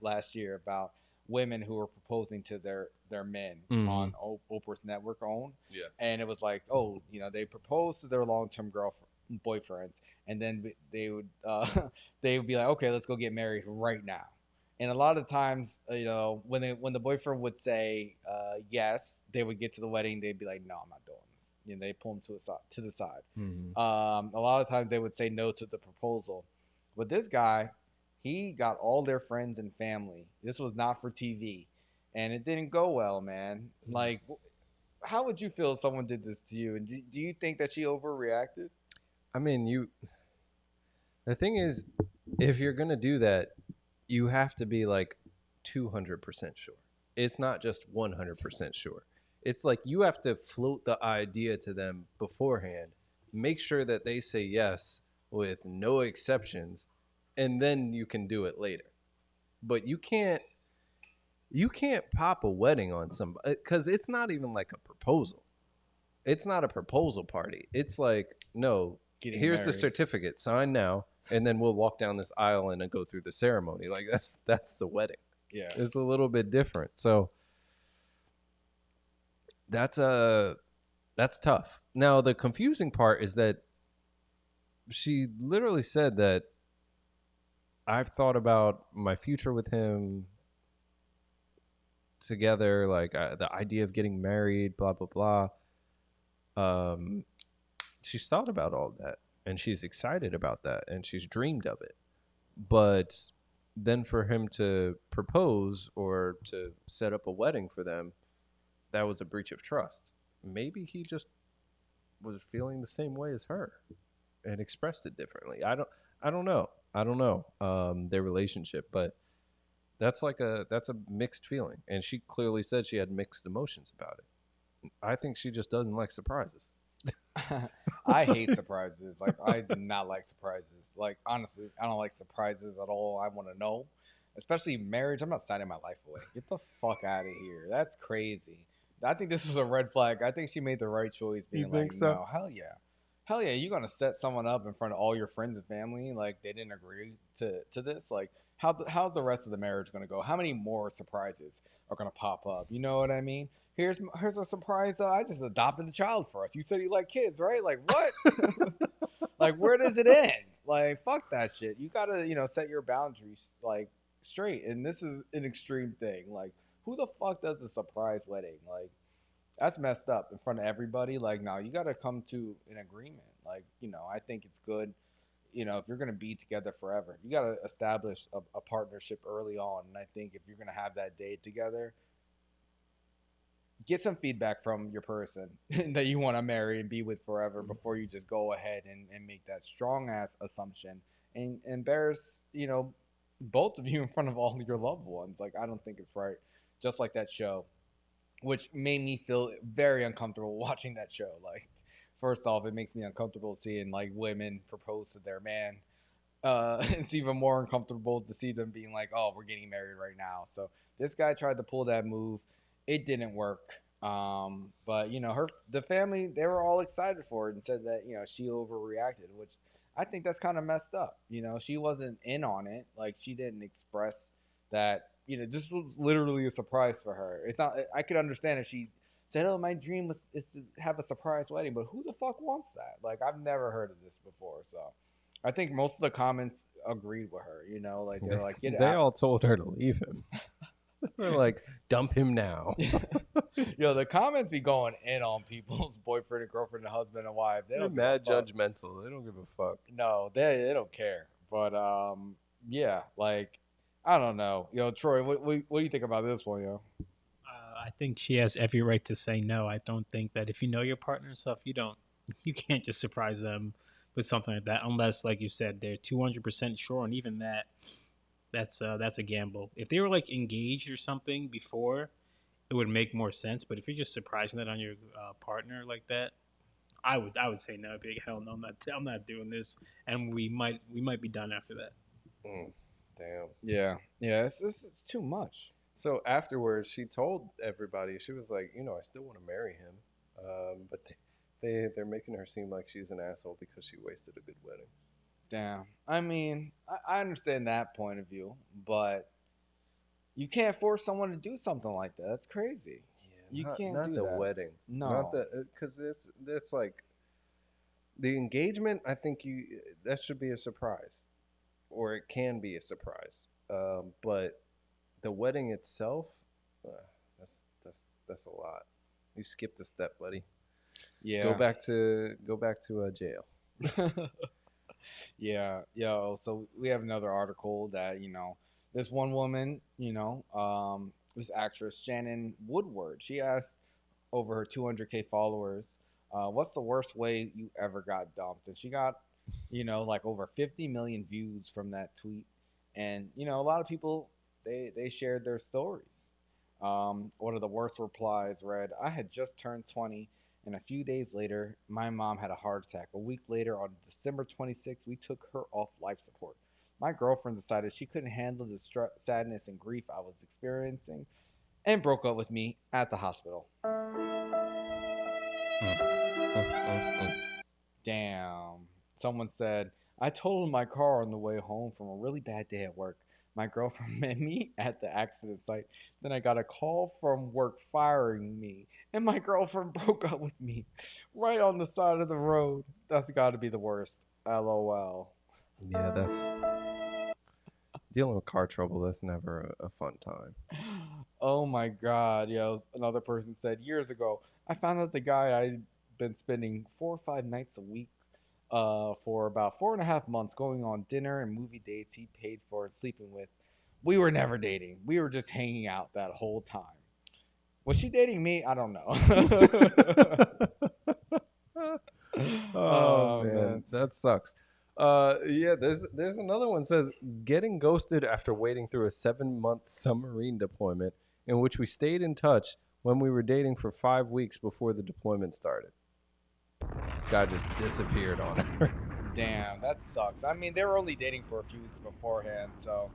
S1: last year about women who were proposing to their men on Oprah's network own.
S2: Yeah.
S1: And it was like, oh, they proposed to their long-term boyfriends, and then they would they would be like, okay, let's go get married right now. And a lot of times, when the boyfriend would say yes, they would get to the wedding. They'd be like, no, I'm not doing this. They pull him to the side.
S2: Mm-hmm.
S1: A lot of times they would say no to the proposal. But this guy, he got all their friends and family. This was not for TV, and it didn't go well, man. Like, how would you feel if someone did this to you? And do you think that she overreacted?
S2: I mean, the thing is, if you're gonna do that, you have to be like 200% sure. It's not just 100% sure. It's like you have to float the idea to them beforehand, make sure that they say yes with no exceptions, and then you can do it later. But you can't pop a wedding on somebody, because it's not even like a proposal. It's not a proposal party. It's like, no, here's the certificate, sign now, and then we'll walk down this aisle and then go through the ceremony. Like that's the wedding.
S1: Yeah,
S2: it's a little bit different. So that's tough. Now the confusing part is that she literally said that I've thought about my future with him together, like the idea of getting married, blah blah blah. She's thought about all that, and she's excited about that, and she's dreamed of it. But then for him to propose or to set up a wedding for them, that was a breach of trust. Maybe he just was feeling the same way as her and expressed it differently. I don't know their relationship, but that's a mixed feeling, and she clearly said she had mixed emotions about it. I think she just doesn't like surprises.
S1: I hate surprises. Like, I do not like surprises. Like, honestly, I don't like surprises at all. I want to know, especially marriage. I'm not signing my life away. Get the fuck out of here. That's crazy. I think this was a red flag. I think she made the right choice being
S2: you think
S1: like,
S2: so?
S1: no, hell yeah. Hell yeah, you're going to set someone up in front of all your friends and family like they didn't agree to this? Like, how's the rest of the marriage going to go? How many more surprises are going to pop up? You know what I mean? Here's a surprise. I just adopted a child for us. You said you like kids, right? Like, what? Like, where does it end? Like, fuck that shit. You got to, set your boundaries, like, straight. And this is an extreme thing. Like, who the fuck does a surprise wedding? Like, that's messed up in front of everybody. Like, no, you got to come to an agreement. Like, I think it's good, if you're going to be together forever, you got to establish a partnership early on. And I think if you're going to have that day together, get some feedback from your person that you want to marry and be with forever before you just go ahead and make that strong ass assumption and embarrass, both of you in front of all your loved ones. Like, I don't think it's right. Just like that show, which made me feel very uncomfortable watching that show. Like, first off, it makes me uncomfortable seeing like women propose to their man. It's even more uncomfortable to see them being like, oh, we're getting married right now. So this guy tried to pull that move. It didn't work. But the family, they were all excited for it and said that, she overreacted, which I think that's kind of messed up. She wasn't in on it. Like, she didn't express that, this was literally a surprise for her. It's not, I could understand if she said, oh, my dream is to have a surprise wedding, but who the fuck wants that? Like, I've never heard of this before. So I think most of the comments agreed with her, like they're like, get
S2: they
S1: out.
S2: all told her to leave him. They're like, dump him now.
S1: Yo, the comments be going in on people's boyfriend and girlfriend and husband and wife. They're
S2: mad judgmental. They don't give a fuck.
S1: No, they don't care. But yeah, like, I don't know. Yo, Troy, what do you think about this one, yo?
S5: I think she has every right to say no. I don't think that if you know your partner and stuff, you can't just surprise them with something like that unless, like you said, they're 200% sure. And even that, That's a gamble. If they were like engaged or something before, it would make more sense. But if you're just surprising that on your partner like that, I would say no. I'd be like, hell no, I'm not doing this, and we might be done after that.
S2: Mm, damn.
S1: Yeah, yeah, it's too much.
S2: So afterwards, she told everybody, she was like, I still want to marry him, but they're making her seem like she's an asshole because she wasted a good wedding.
S1: Damn. I mean, I understand that point of view, but you can't force someone to do something like that. That's crazy. You can't
S2: not
S1: do
S2: the
S1: that.
S2: wedding,
S1: No.
S2: not the because it's like the engagement. I think that should be a surprise, or it can be a surprise. But the wedding itself, that's a lot. You skipped a step, buddy.
S1: Yeah.
S2: Go back to jail.
S1: Yeah. Yo, so we have another article that, this one woman, this actress, Shannon Woodward, she asked over her 200K followers, what's the worst way you ever got dumped? And she got, like over 50 million views from that tweet. And, a lot of people, they shared their stories. One of the worst replies read, I had just turned 20, and a few days later, my mom had a heart attack. A week later, on December 26th, we took her off life support. My girlfriend decided she couldn't handle the sadness and grief I was experiencing and broke up with me at the hospital. Damn. Someone said, I totaled my car on the way home from a really bad day at work. My girlfriend met me at the accident site. Then I got a call from work firing me, and my girlfriend broke up with me right on the side of the road. That's got to be the worst. LOL.
S2: Yeah, that's dealing with car trouble. That's never a fun time.
S1: Oh my god, yo. Another person said, years ago, I found out the guy I'd been spending 4 or 5 nights a week for about 4.5 months going on dinner and movie dates he paid for and sleeping with. We were never dating. We were just hanging out that whole time. Was she dating me? I don't know.
S2: Oh man, that sucks. Yeah, there's another one that says getting ghosted after waiting through a 7-month submarine deployment in which we stayed in touch when we were dating for 5 weeks before the deployment started. This guy just disappeared on her.
S1: Damn, that sucks. I mean, they were only dating for a few weeks beforehand, so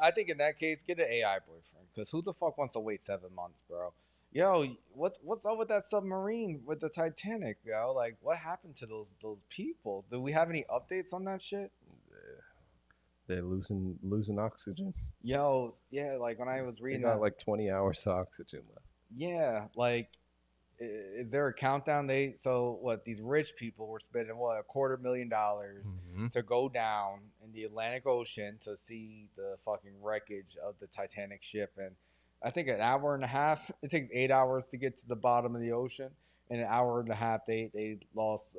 S1: I think in that case, get an AI boyfriend, because who the fuck wants to wait 7 months, bro? Yo, what's up with that submarine with the Titanic, yo? Like, what happened to those people? Do we have any updates on that shit?
S2: They're losing oxygen.
S1: Yo, yeah, like when I was
S2: They
S1: reading
S2: got
S1: that,
S2: like 20 hours of oxygen left.
S1: yeah, like, is there a countdown? These rich people were spending $250,000 to go down in the Atlantic Ocean to see the fucking wreckage of the Titanic ship, and I think an hour and a half. It takes 8 hours to get to the bottom of the ocean. In an hour and a half, they lost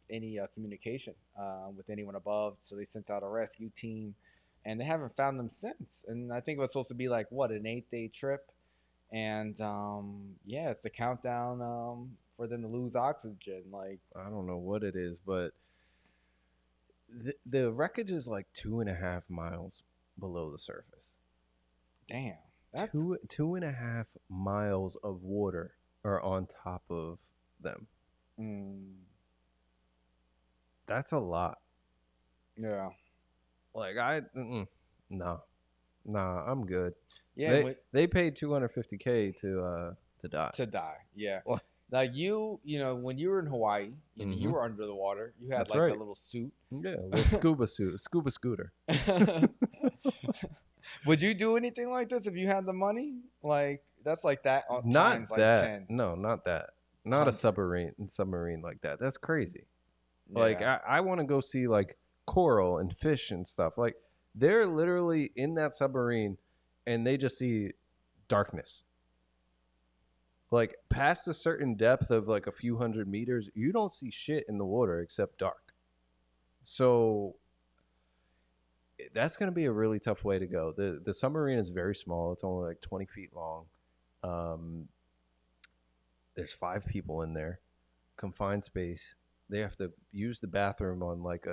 S1: any communication with anyone above. So they sent out a rescue team, and they haven't found them since. And I think it was supposed to be like an 8-day trip, and yeah, it's the countdown for them to lose oxygen. Like,
S2: I don't know what it is, but the wreckage is like 2.5 miles below the surface.
S1: damn, that's
S2: 2.5 miles of water are on top of them. That's a lot.
S1: Yeah.
S2: Like nah, I'm good.
S1: Yeah,
S2: they paid $250K to die.
S1: To die. Yeah.
S2: What?
S1: Like when you were in Hawaii, you were under the water. You had
S2: That's
S1: like
S2: right.
S1: a little suit.
S2: Yeah, a little scuba suit, a scuba scooter.
S1: Would you do anything like this if you had the money? Like, that's like that on
S2: Not
S1: times
S2: that.
S1: like 10.
S2: No, not that. Not a submarine like that. That's crazy.
S1: Yeah.
S2: Like I want to go see like coral and fish and stuff. Like they're literally in that submarine and they just see darkness. Like past a certain depth of like a few hundred meters, you don't see shit in the water except dark. So that's going to be a really tough way to go. The submarine is very small. It's only like 20 feet long. There's 5 people in there, confined space. they have to use the bathroom on like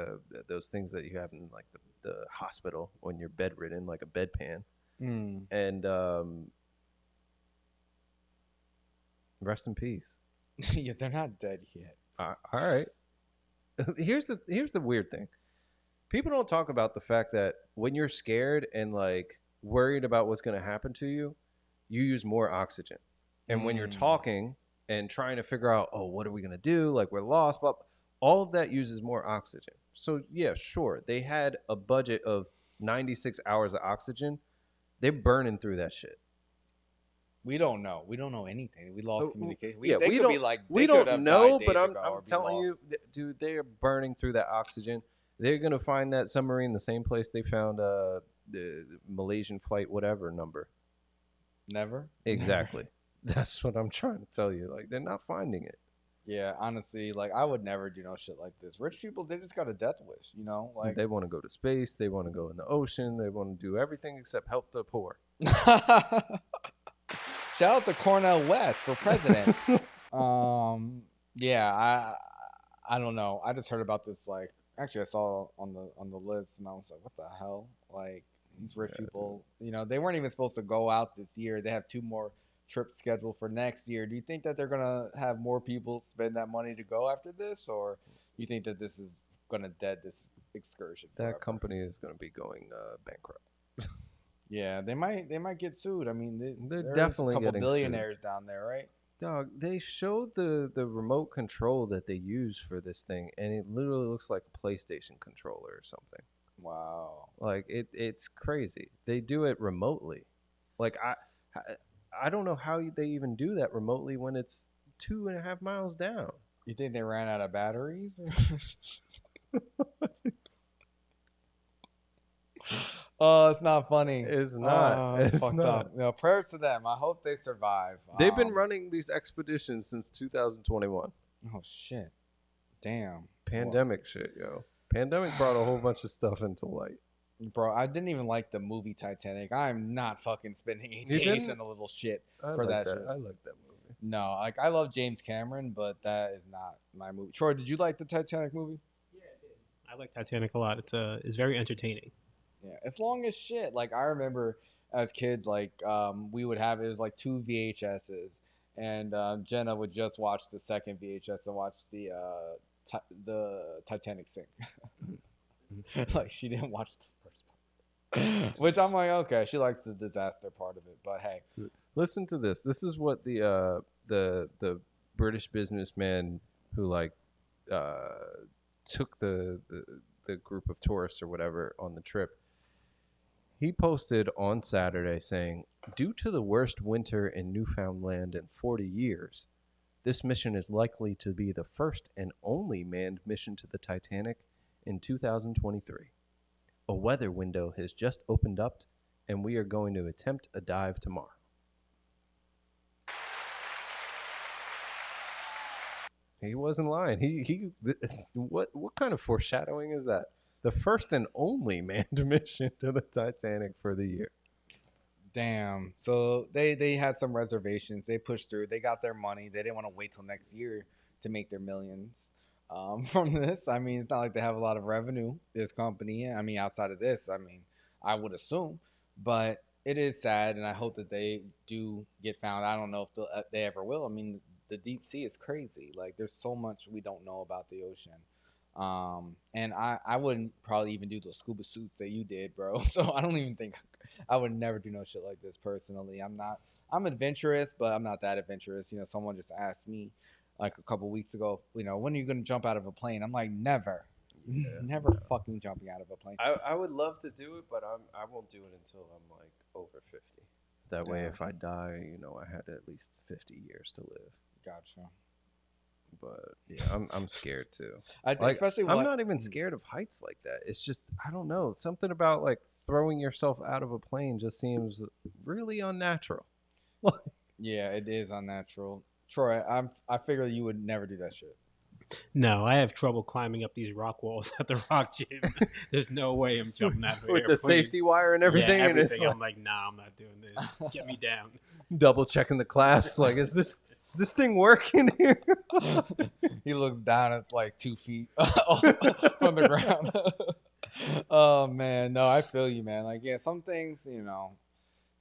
S2: those things that you have in like the hospital when you're bedridden, like a bedpan. And rest in peace.
S1: Yeah, they're not dead yet.
S2: All right. Here's the weird thing. People don't talk about the fact that when you're scared and like worried about what's going to happen to you, you use more oxygen. And when you're talking and trying to figure out, oh, what are we going to do? Like we're lost, but all of that uses more oxygen. So yeah, sure. They had a budget of 96 hours of oxygen. They're burning through that shit.
S1: We don't know. We don't know anything. We lost communication.
S2: We don't know, but I'm telling you, dude, they are burning through that oxygen. They're gonna find that submarine the same place they found the Malaysian flight whatever number.
S1: Never.
S2: Exactly. That's what I'm trying to tell you. Like they're not finding it.
S1: Yeah, honestly, like I would never do no shit like this. Rich people, they just got a death wish, you know. Like
S2: they want to go to space. They want to go in the ocean. They want to do everything except help the poor.
S1: Shout out to Cornel West for president. Yeah, I don't know. I just heard about this. Like, actually, I saw on the list, and I was like, what the hell? Like, these rich people, you know, they weren't even supposed to go out this year. They have 2 more trips scheduled for next year. Do you think that they're gonna have more people spend that money to go after this, or you think that this is gonna dead this excursion?
S2: That company is gonna be going bankrupt.
S1: Yeah, they might get sued. I mean,
S2: they're definitely
S1: a couple
S2: getting
S1: billionaires down there, right?
S2: Dog, they showed the remote control that they use for this thing, and it literally looks like a PlayStation controller or something.
S1: Wow.
S2: Like it's crazy. They do it remotely. Like I don't know how they even do that remotely when it's 2.5 miles down.
S1: You think they ran out of batteries? Oh, it's not funny.
S2: It's not. It's
S1: fucked
S2: not.
S1: up. You know, prayers to them. I hope they survive.
S2: They've been running these expeditions since 2021.
S1: Oh shit! Damn.
S2: Pandemic shit, yo. Pandemic brought a whole bunch of stuff into light.
S1: Bro, I didn't even like the movie Titanic. I'm not fucking spending 8 days in a little shit for that shit.
S2: I like that movie.
S1: No, like I love James Cameron, but that is not my movie. Troy, did you like the Titanic movie?
S5: Yeah, I did. I like Titanic a lot. It's very entertaining.
S1: Yeah, it's long as shit. Like I remember as kids, like we would have it was like 2 VHSs, and Jenna would just watch the second VHS and watch the Titanic sink. Like she didn't watch the first part, which I'm like, okay, she likes the disaster part of it. But hey,
S2: listen to this. This is what the British businessman who like took the group of tourists or whatever on the trip. He posted on Saturday saying, due to the worst winter in Newfoundland in 40 years, this mission is likely to be the first and only manned mission to the Titanic in 2023. A weather window has just opened up, and we are going to attempt a dive tomorrow. He wasn't lying. What kind of foreshadowing is that? The first and only manned mission to the Titanic for the year.
S1: Damn. So they had some reservations. They pushed through. They got their money. They didn't want to wait till next year to make their millions from this. I mean, it's not like they have a lot of revenue, this company. I mean, outside of this, I mean, I would assume. But it is sad, and I hope that they do get found. I don't know if they ever will. I mean, the deep sea is crazy. Like, there's so much we don't know about the ocean. And I wouldn't probably even do those scuba suits that you did, bro. So I don't even think I would never do no shit like this personally. I'm adventurous, but I'm not that adventurous. You know, someone just asked me like a couple weeks ago, you know, when are you going to jump out of a plane? I'm like, never, never fucking jumping out of a plane.
S2: I would love to do it, but I won't do it until I'm like over 50. That way, if I die, you know, I had at least 50 years to live.
S1: Gotcha.
S2: But yeah, I'm scared too.
S1: Especially
S2: I'm not even scared of heights like that. It's just I don't know, something about like throwing yourself out of a plane just seems really unnatural.
S1: Yeah, it is unnatural. Troy, I figure you would never do that shit.
S5: No, I have trouble climbing up these rock walls at the rock gym. There's no way I'm jumping out of
S2: with the safety wire and everything.
S5: Yeah,
S2: everything.
S5: And I'm like, nah, I'm not doing this. Get me down.
S2: Double checking the clasps. Like, is this thing working here?
S1: he looks down. It's like 2 feet from the ground. Oh man, no, I feel you, man. Like, yeah, some things,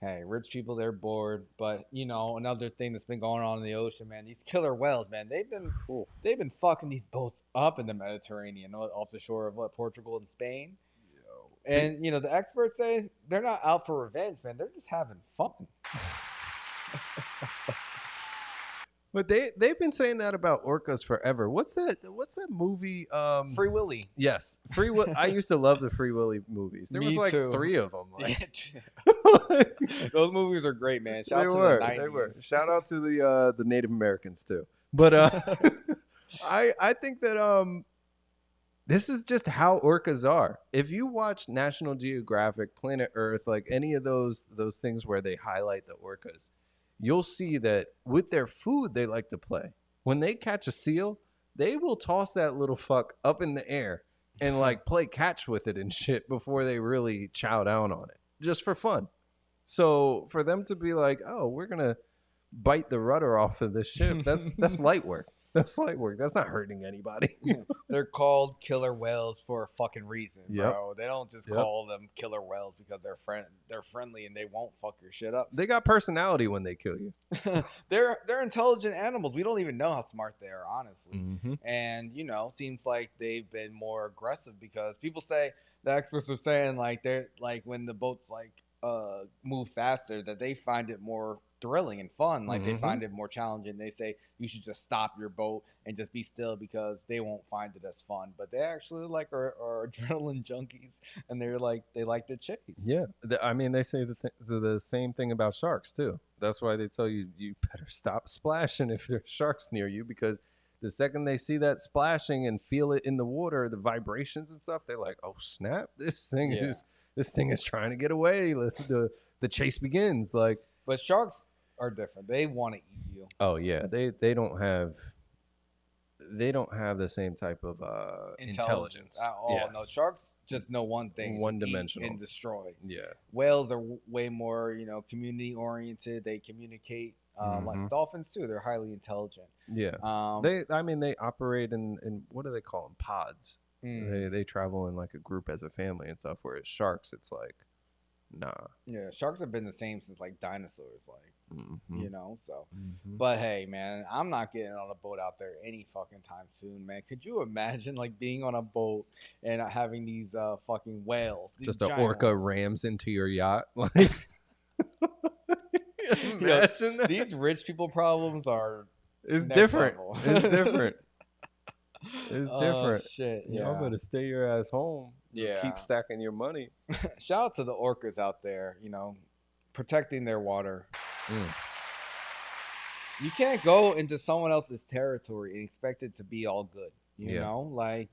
S1: hey, rich people, they're bored. But another thing that's been going on in the ocean, man, these killer whales, man, they've been fucking these boats up in the Mediterranean, off the shore of Portugal and Spain. And the experts say they're not out for revenge, man. They're just having fun.
S2: But they've been saying that about orcas forever. What's that movie?
S1: Free Willy.
S2: Yes, Free Will. I used to love the Free Willy movies. There was
S1: Me
S2: like
S1: too.
S2: 3 of them. Like,
S1: Those movies are great, man. Shout
S2: they
S1: out to
S2: were.
S1: the 90s.
S2: They were. Shout out to the Native Americans too. But I think that this is just how orcas are. If you watch National Geographic, Planet Earth, like any of those things where they highlight the orcas, you'll see that with their food, they like to play. When they catch a seal, they will toss that little fuck up in the air and like play catch with it and shit before they really chow down on it, just for fun. So for them to be like, oh, we're going to bite the rudder off of this ship, that's light work. That's light work. That's not hurting anybody.
S1: They're called killer whales for a fucking reason,
S2: Yep.
S1: bro. They don't just call them killer whales because they're friendly and they won't fuck your shit up.
S2: They got personality when they kill you.
S1: They're intelligent animals. We don't even know how smart they are, honestly.
S2: Mm-hmm.
S1: And seems like they've been more aggressive because people say, the experts are saying, like, they're like, when the boats like move faster, that they find it more thrilling and fun. Like, they find it more challenging. They say you should just stop your boat and just be still because they won't find it as fun. But they actually are adrenaline junkies, and they like to chase.
S2: Yeah, I mean, they say the same thing about sharks too. That's why they tell you better stop splashing if there's sharks near you, because the second they see that splashing and feel it in the water, the vibrations and stuff, they're like, oh snap, this thing is trying to get away. The chase begins. Like,
S1: but sharks are different. They want to eat you.
S2: oh yeah, they don't have the same type of intelligence
S1: at all.
S2: Yeah.
S1: No, sharks just know one thing:
S2: One-dimensional.
S1: eat and destroy.
S2: Yeah.
S1: Whales are way more, community oriented. They communicate like dolphins too. They're highly intelligent.
S2: Yeah. They operate in what do they call them? Pods. They travel in like a group as a family and stuff. Whereas sharks, it's like, nah.
S1: Yeah, sharks have been the same since like dinosaurs, like So, but hey, man, I'm not getting on a boat out there any fucking time soon, man. Could you imagine like being on a boat and having these fucking whales? These
S2: just an orca
S1: whales
S2: rams into your yacht, like. Imagine that.
S1: These rich people problems are.
S2: It's
S1: next
S2: different.
S1: level.
S2: It's different. It's different.
S1: Shit, yeah.
S2: Y'all better stay your ass home.
S1: Yeah.
S2: Keep stacking your money.
S1: Shout out to the orcas out there, protecting their water. You can't go into someone else's territory and expect it to be all good. You know, like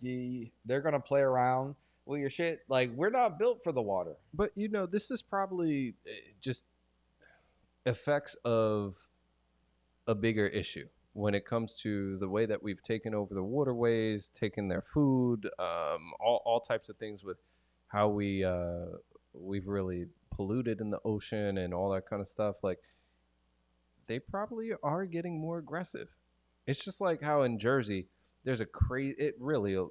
S1: they're gonna play around with your shit. Like, we're not built for the water.
S2: But this is probably just effects of a bigger issue when it comes to the way that we've taken over the waterways, taken their food, all types of things with how we've really polluted in the ocean and all that kind of stuff. Like, they probably are getting more aggressive. It's just like how in Jersey there's the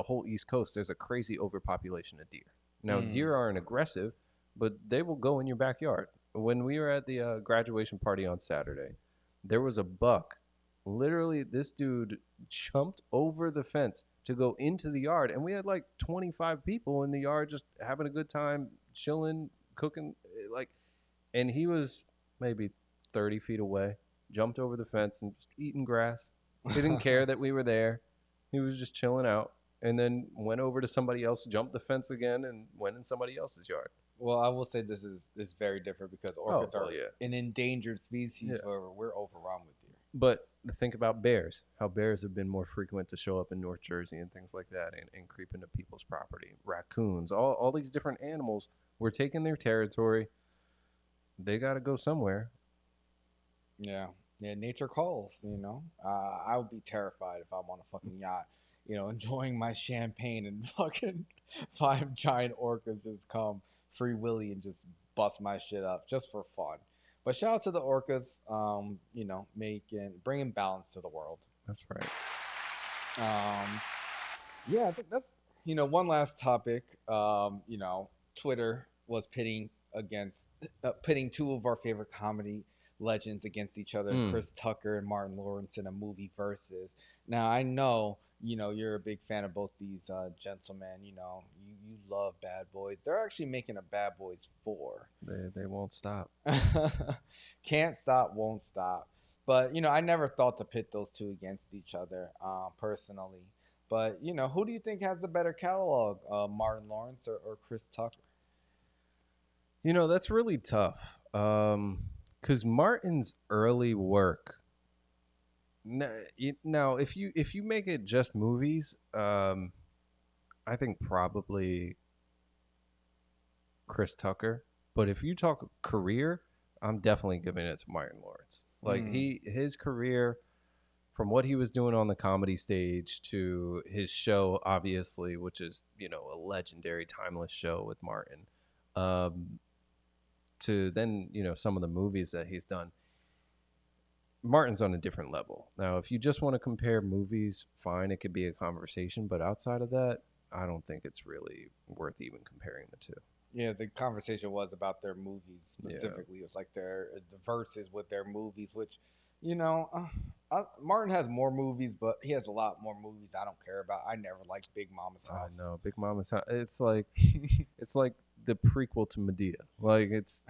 S2: whole East Coast, there's a crazy overpopulation of deer. Now, deer aren't aggressive, but they will go in your backyard. When we were at the graduation party on Saturday, there was a buck. Literally, this dude jumped over the fence to go into the yard, and we had like 25 people in the yard just having a good time, chilling, cooking, and he was maybe 30 feet away, jumped over the fence and just eating grass. He didn't care that we were there. He was just chilling out, and then went over to somebody else, jumped the fence again, and went in somebody else's yard.
S1: Well, I will say this is very different because orcas are an endangered species where we're overrun with deer.
S2: But think about bears, how bears have been more frequent to show up in North Jersey and things like that, and creep into people's property. Raccoons, all these different animals, we're taking their territory. They got to go somewhere.
S1: Yeah, nature calls, I would be terrified if I'm on a fucking yacht, enjoying my champagne and fucking 5 giant orcas just come Free Willy and just bust my shit up just for fun. But shout out to the orcas, bringing balance to the world.
S2: That's right.
S1: Yeah, I think that's one last topic. Twitter was pitting two of our favorite comedy legends against each other, Chris Tucker and Martin Lawrence in a movie versus. Now I know you're a big fan of both these gentlemen. You love Bad Boys. They're actually making a Bad Boys 4.
S2: They won't stop.
S1: Can't stop, won't stop. But I never thought to pit those two against each other personally. But who do you think has the better catalog, Martin Lawrence or Chris Tucker?
S2: That's really tough. Because Martin's early work. Now, if you make it just movies, I think probably Chris Tucker. But if you talk career, I'm definitely giving it to Martin Lawrence. Like his career, from what he was doing on the comedy stage to his show, obviously, which is a legendary, timeless show with Martin, to then some of the movies that he's done. Martin's on a different level. Now, if you just want to compare movies, fine, it could be a conversation. But outside of that, I don't think it's really worth even comparing the two.
S1: Yeah, the conversation was about their movies specifically. Yeah. It was like the verses with their movies, which, Martin has more movies, but he has a lot more movies I don't care about. I never liked Big Mama's House.
S2: I know, Big Mama's House. It's like it's like the prequel to Medea. Like it's.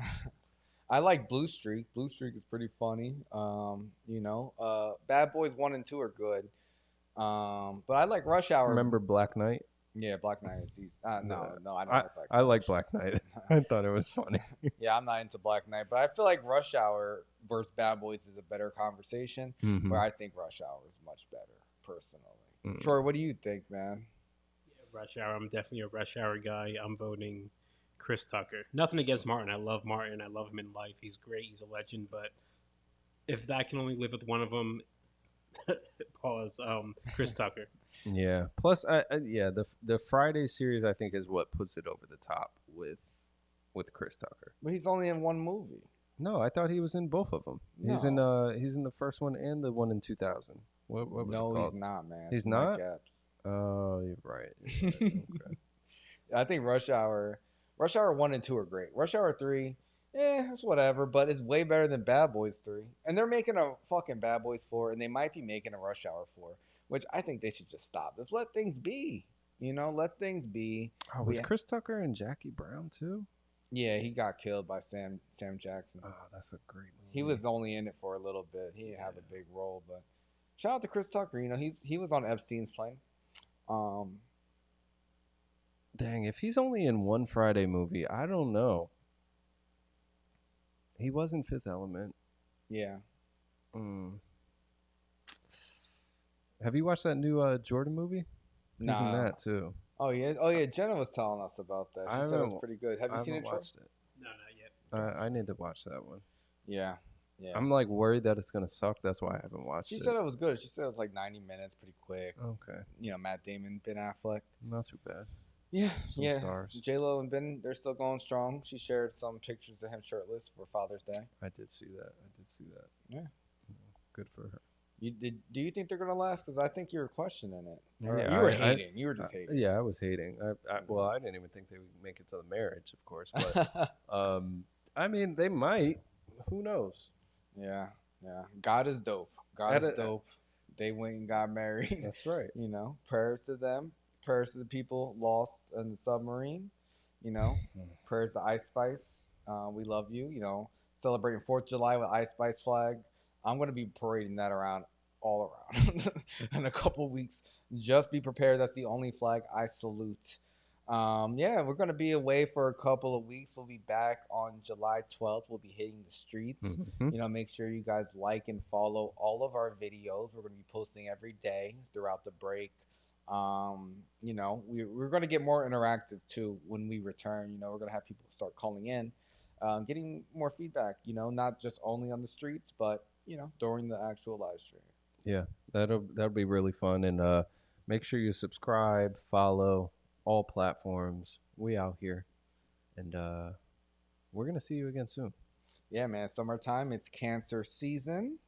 S1: I like Blue Streak. Blue Streak is pretty funny. Bad Boys 1 and 2 are good. But I like Rush Hour.
S2: Remember Black Knight?
S1: Yeah, Black Knight is decent. No, I don't like Black Knight.
S2: I like Black Knight. I thought it was funny.
S1: Yeah, I'm not into Black Knight, but I feel like Rush Hour versus Bad Boys is a better conversation.
S2: Mm-hmm.
S1: Where I think Rush Hour is much better, personally. Mm-hmm. Troy, what do you think, man?
S5: Yeah, Rush Hour. I'm definitely a Rush Hour guy. I'm voting Chris Tucker. Nothing against Martin. I love Martin. I love him in life. He's great. He's a legend. But if that can only live with one of them, pause. Chris Tucker.
S2: Yeah. Plus, the Friday series I think is what puts it over the top with Chris Tucker.
S1: But he's only in one movie.
S2: No, I thought he was in both of them. No. He's in the first one and the one in 2000. What was it called?
S1: No, he's not, man.
S2: He's not. Oh, you're right. Okay.
S1: I think Rush Hour 1 and 2 are great. Rush Hour 3, it's whatever, but it's way better than Bad Boys 3. And they're making a fucking Bad Boys 4, and they might be making a Rush Hour 4, which I think they should just stop. Just let things be. Let things be.
S2: Oh, was Chris Tucker and Jackie Brown too?
S1: Yeah, he got killed by Sam Jackson.
S2: Oh, that's a great movie.
S1: He was only in it for a little bit. He didn't have a big role, but shout out to Chris Tucker. He was on Epstein's plane.
S2: Dang, if he's only in one Friday movie, I don't know. He was in Fifth Element.
S1: Yeah.
S2: Have you watched that new Jordan movie?
S1: Nah.
S2: He's in that too.
S1: Oh yeah. Jenna was telling us about that. She said it was pretty good. Have you seen it?
S5: Watched it? No, not yet.
S2: I need to watch that one.
S1: Yeah.
S2: I'm like worried that it's gonna suck. That's why I haven't watched it.
S1: She said it was good. She said it was like 90 minutes, pretty quick.
S2: Okay.
S1: Matt Damon, Ben Affleck.
S2: Not too bad.
S1: Yeah,
S2: Some stars.
S1: J-Lo and Ben, they're still going strong. She shared some pictures of him shirtless for Father's Day.
S2: I did see that.
S1: Yeah.
S2: Good for her.
S1: Do you think they're gonna last? Because I think you were questioning it.
S2: Yeah,
S1: you were hating. You were just hating.
S2: Yeah, I was hating. I didn't even think they would make it to the marriage, of course. But I mean, they might. Who knows?
S1: Yeah. God is dope. God is dope. They went and got married.
S2: That's right.
S1: Prayers to them. Prayers to the people lost in the submarine. Prayers to Ice Spice. We love you. Celebrating 4th of July with Ice Spice flag. I'm going to be parading that around all around in a couple weeks. Just be prepared. That's the only flag I salute. We're going to be away for a couple of weeks. We'll be back on July 12th. We'll be hitting the streets.
S2: Mm-hmm.
S1: Make sure you guys like and follow all of our videos. We're going to be posting every day throughout the break. We're going to get more interactive too when we return. We're going to have people start calling in, getting more feedback, not just only on the streets, but, during the actual live stream.
S2: Yeah, that'll be really fun. And make sure you subscribe, follow all platforms. We out here. And we're going to see you again soon.
S1: Yeah, man. Summertime. It's cancer season.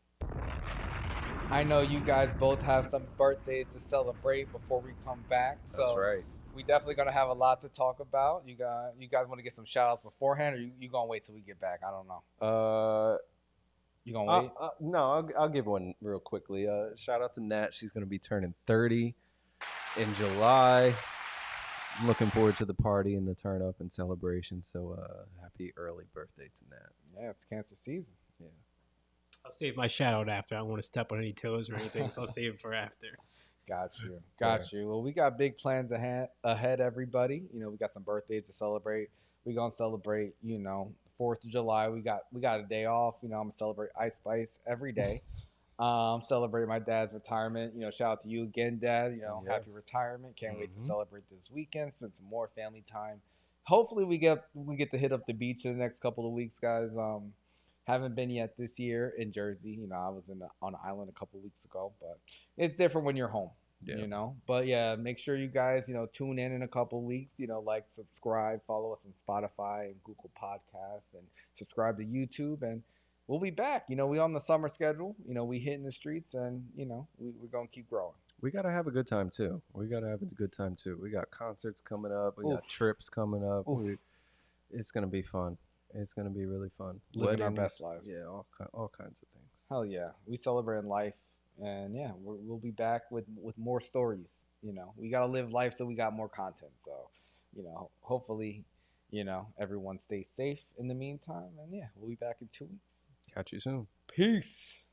S1: I know you guys both have some birthdays to celebrate before we come back. So
S2: That's right.
S1: we definitely gonna have a lot to talk about. You guys want to get some shout outs beforehand, or you gonna wait till we get back? I don't know. You gonna wait?
S2: No, I'll give one real quickly. Shout out to Nat. She's going to be turning 30 in July. I'm looking forward to the party and the turn up and celebration. So happy early birthday to Nat.
S1: Yeah, it's cancer season.
S2: Yeah.
S5: I'll save my shout out after. I don't want to step on any toes or anything, so I'll save it for after.
S1: Got you. Got you. Well, we got big plans ahead, everybody. You know, we got some birthdays to celebrate. We gonna celebrate, 4th of July. We got a day off. You know, I'm gonna celebrate Ice Spice every day. Celebrate my dad's retirement. You know, shout out to you again, Dad. You know,
S2: Yeah.
S1: happy retirement. Can't wait to
S2: Mhm.
S1: celebrate this weekend. Spend some more family time. Hopefully, we get to hit up the beach in the next couple of weeks, guys. Haven't been yet this year in Jersey. You know, I was on an island a couple weeks ago, but it's different when you're home.
S2: Yeah.
S1: You know, but yeah, make sure you guys tune in a couple weeks. You know, like, subscribe, follow us on Spotify and Google Podcasts, and subscribe to YouTube. And we'll be back. You know, we on the summer schedule. You know, we hitting the streets, and we're gonna keep growing.
S2: We got to have a good time too. We got to have a good time too. We got concerts coming up. We got
S1: Oof.
S2: trips coming up.
S1: Oof.
S2: It's going to be fun. It's going to be really fun.
S1: Living our best lives.
S2: Yeah, all kinds of things.
S1: Hell yeah, we celebrate life, and yeah, we'll be back with more stories. You know, we gotta live life, so we got more content. So, hopefully, everyone stays safe in the meantime, and yeah, we'll be back in 2 weeks.
S2: Catch you soon.
S1: Peace.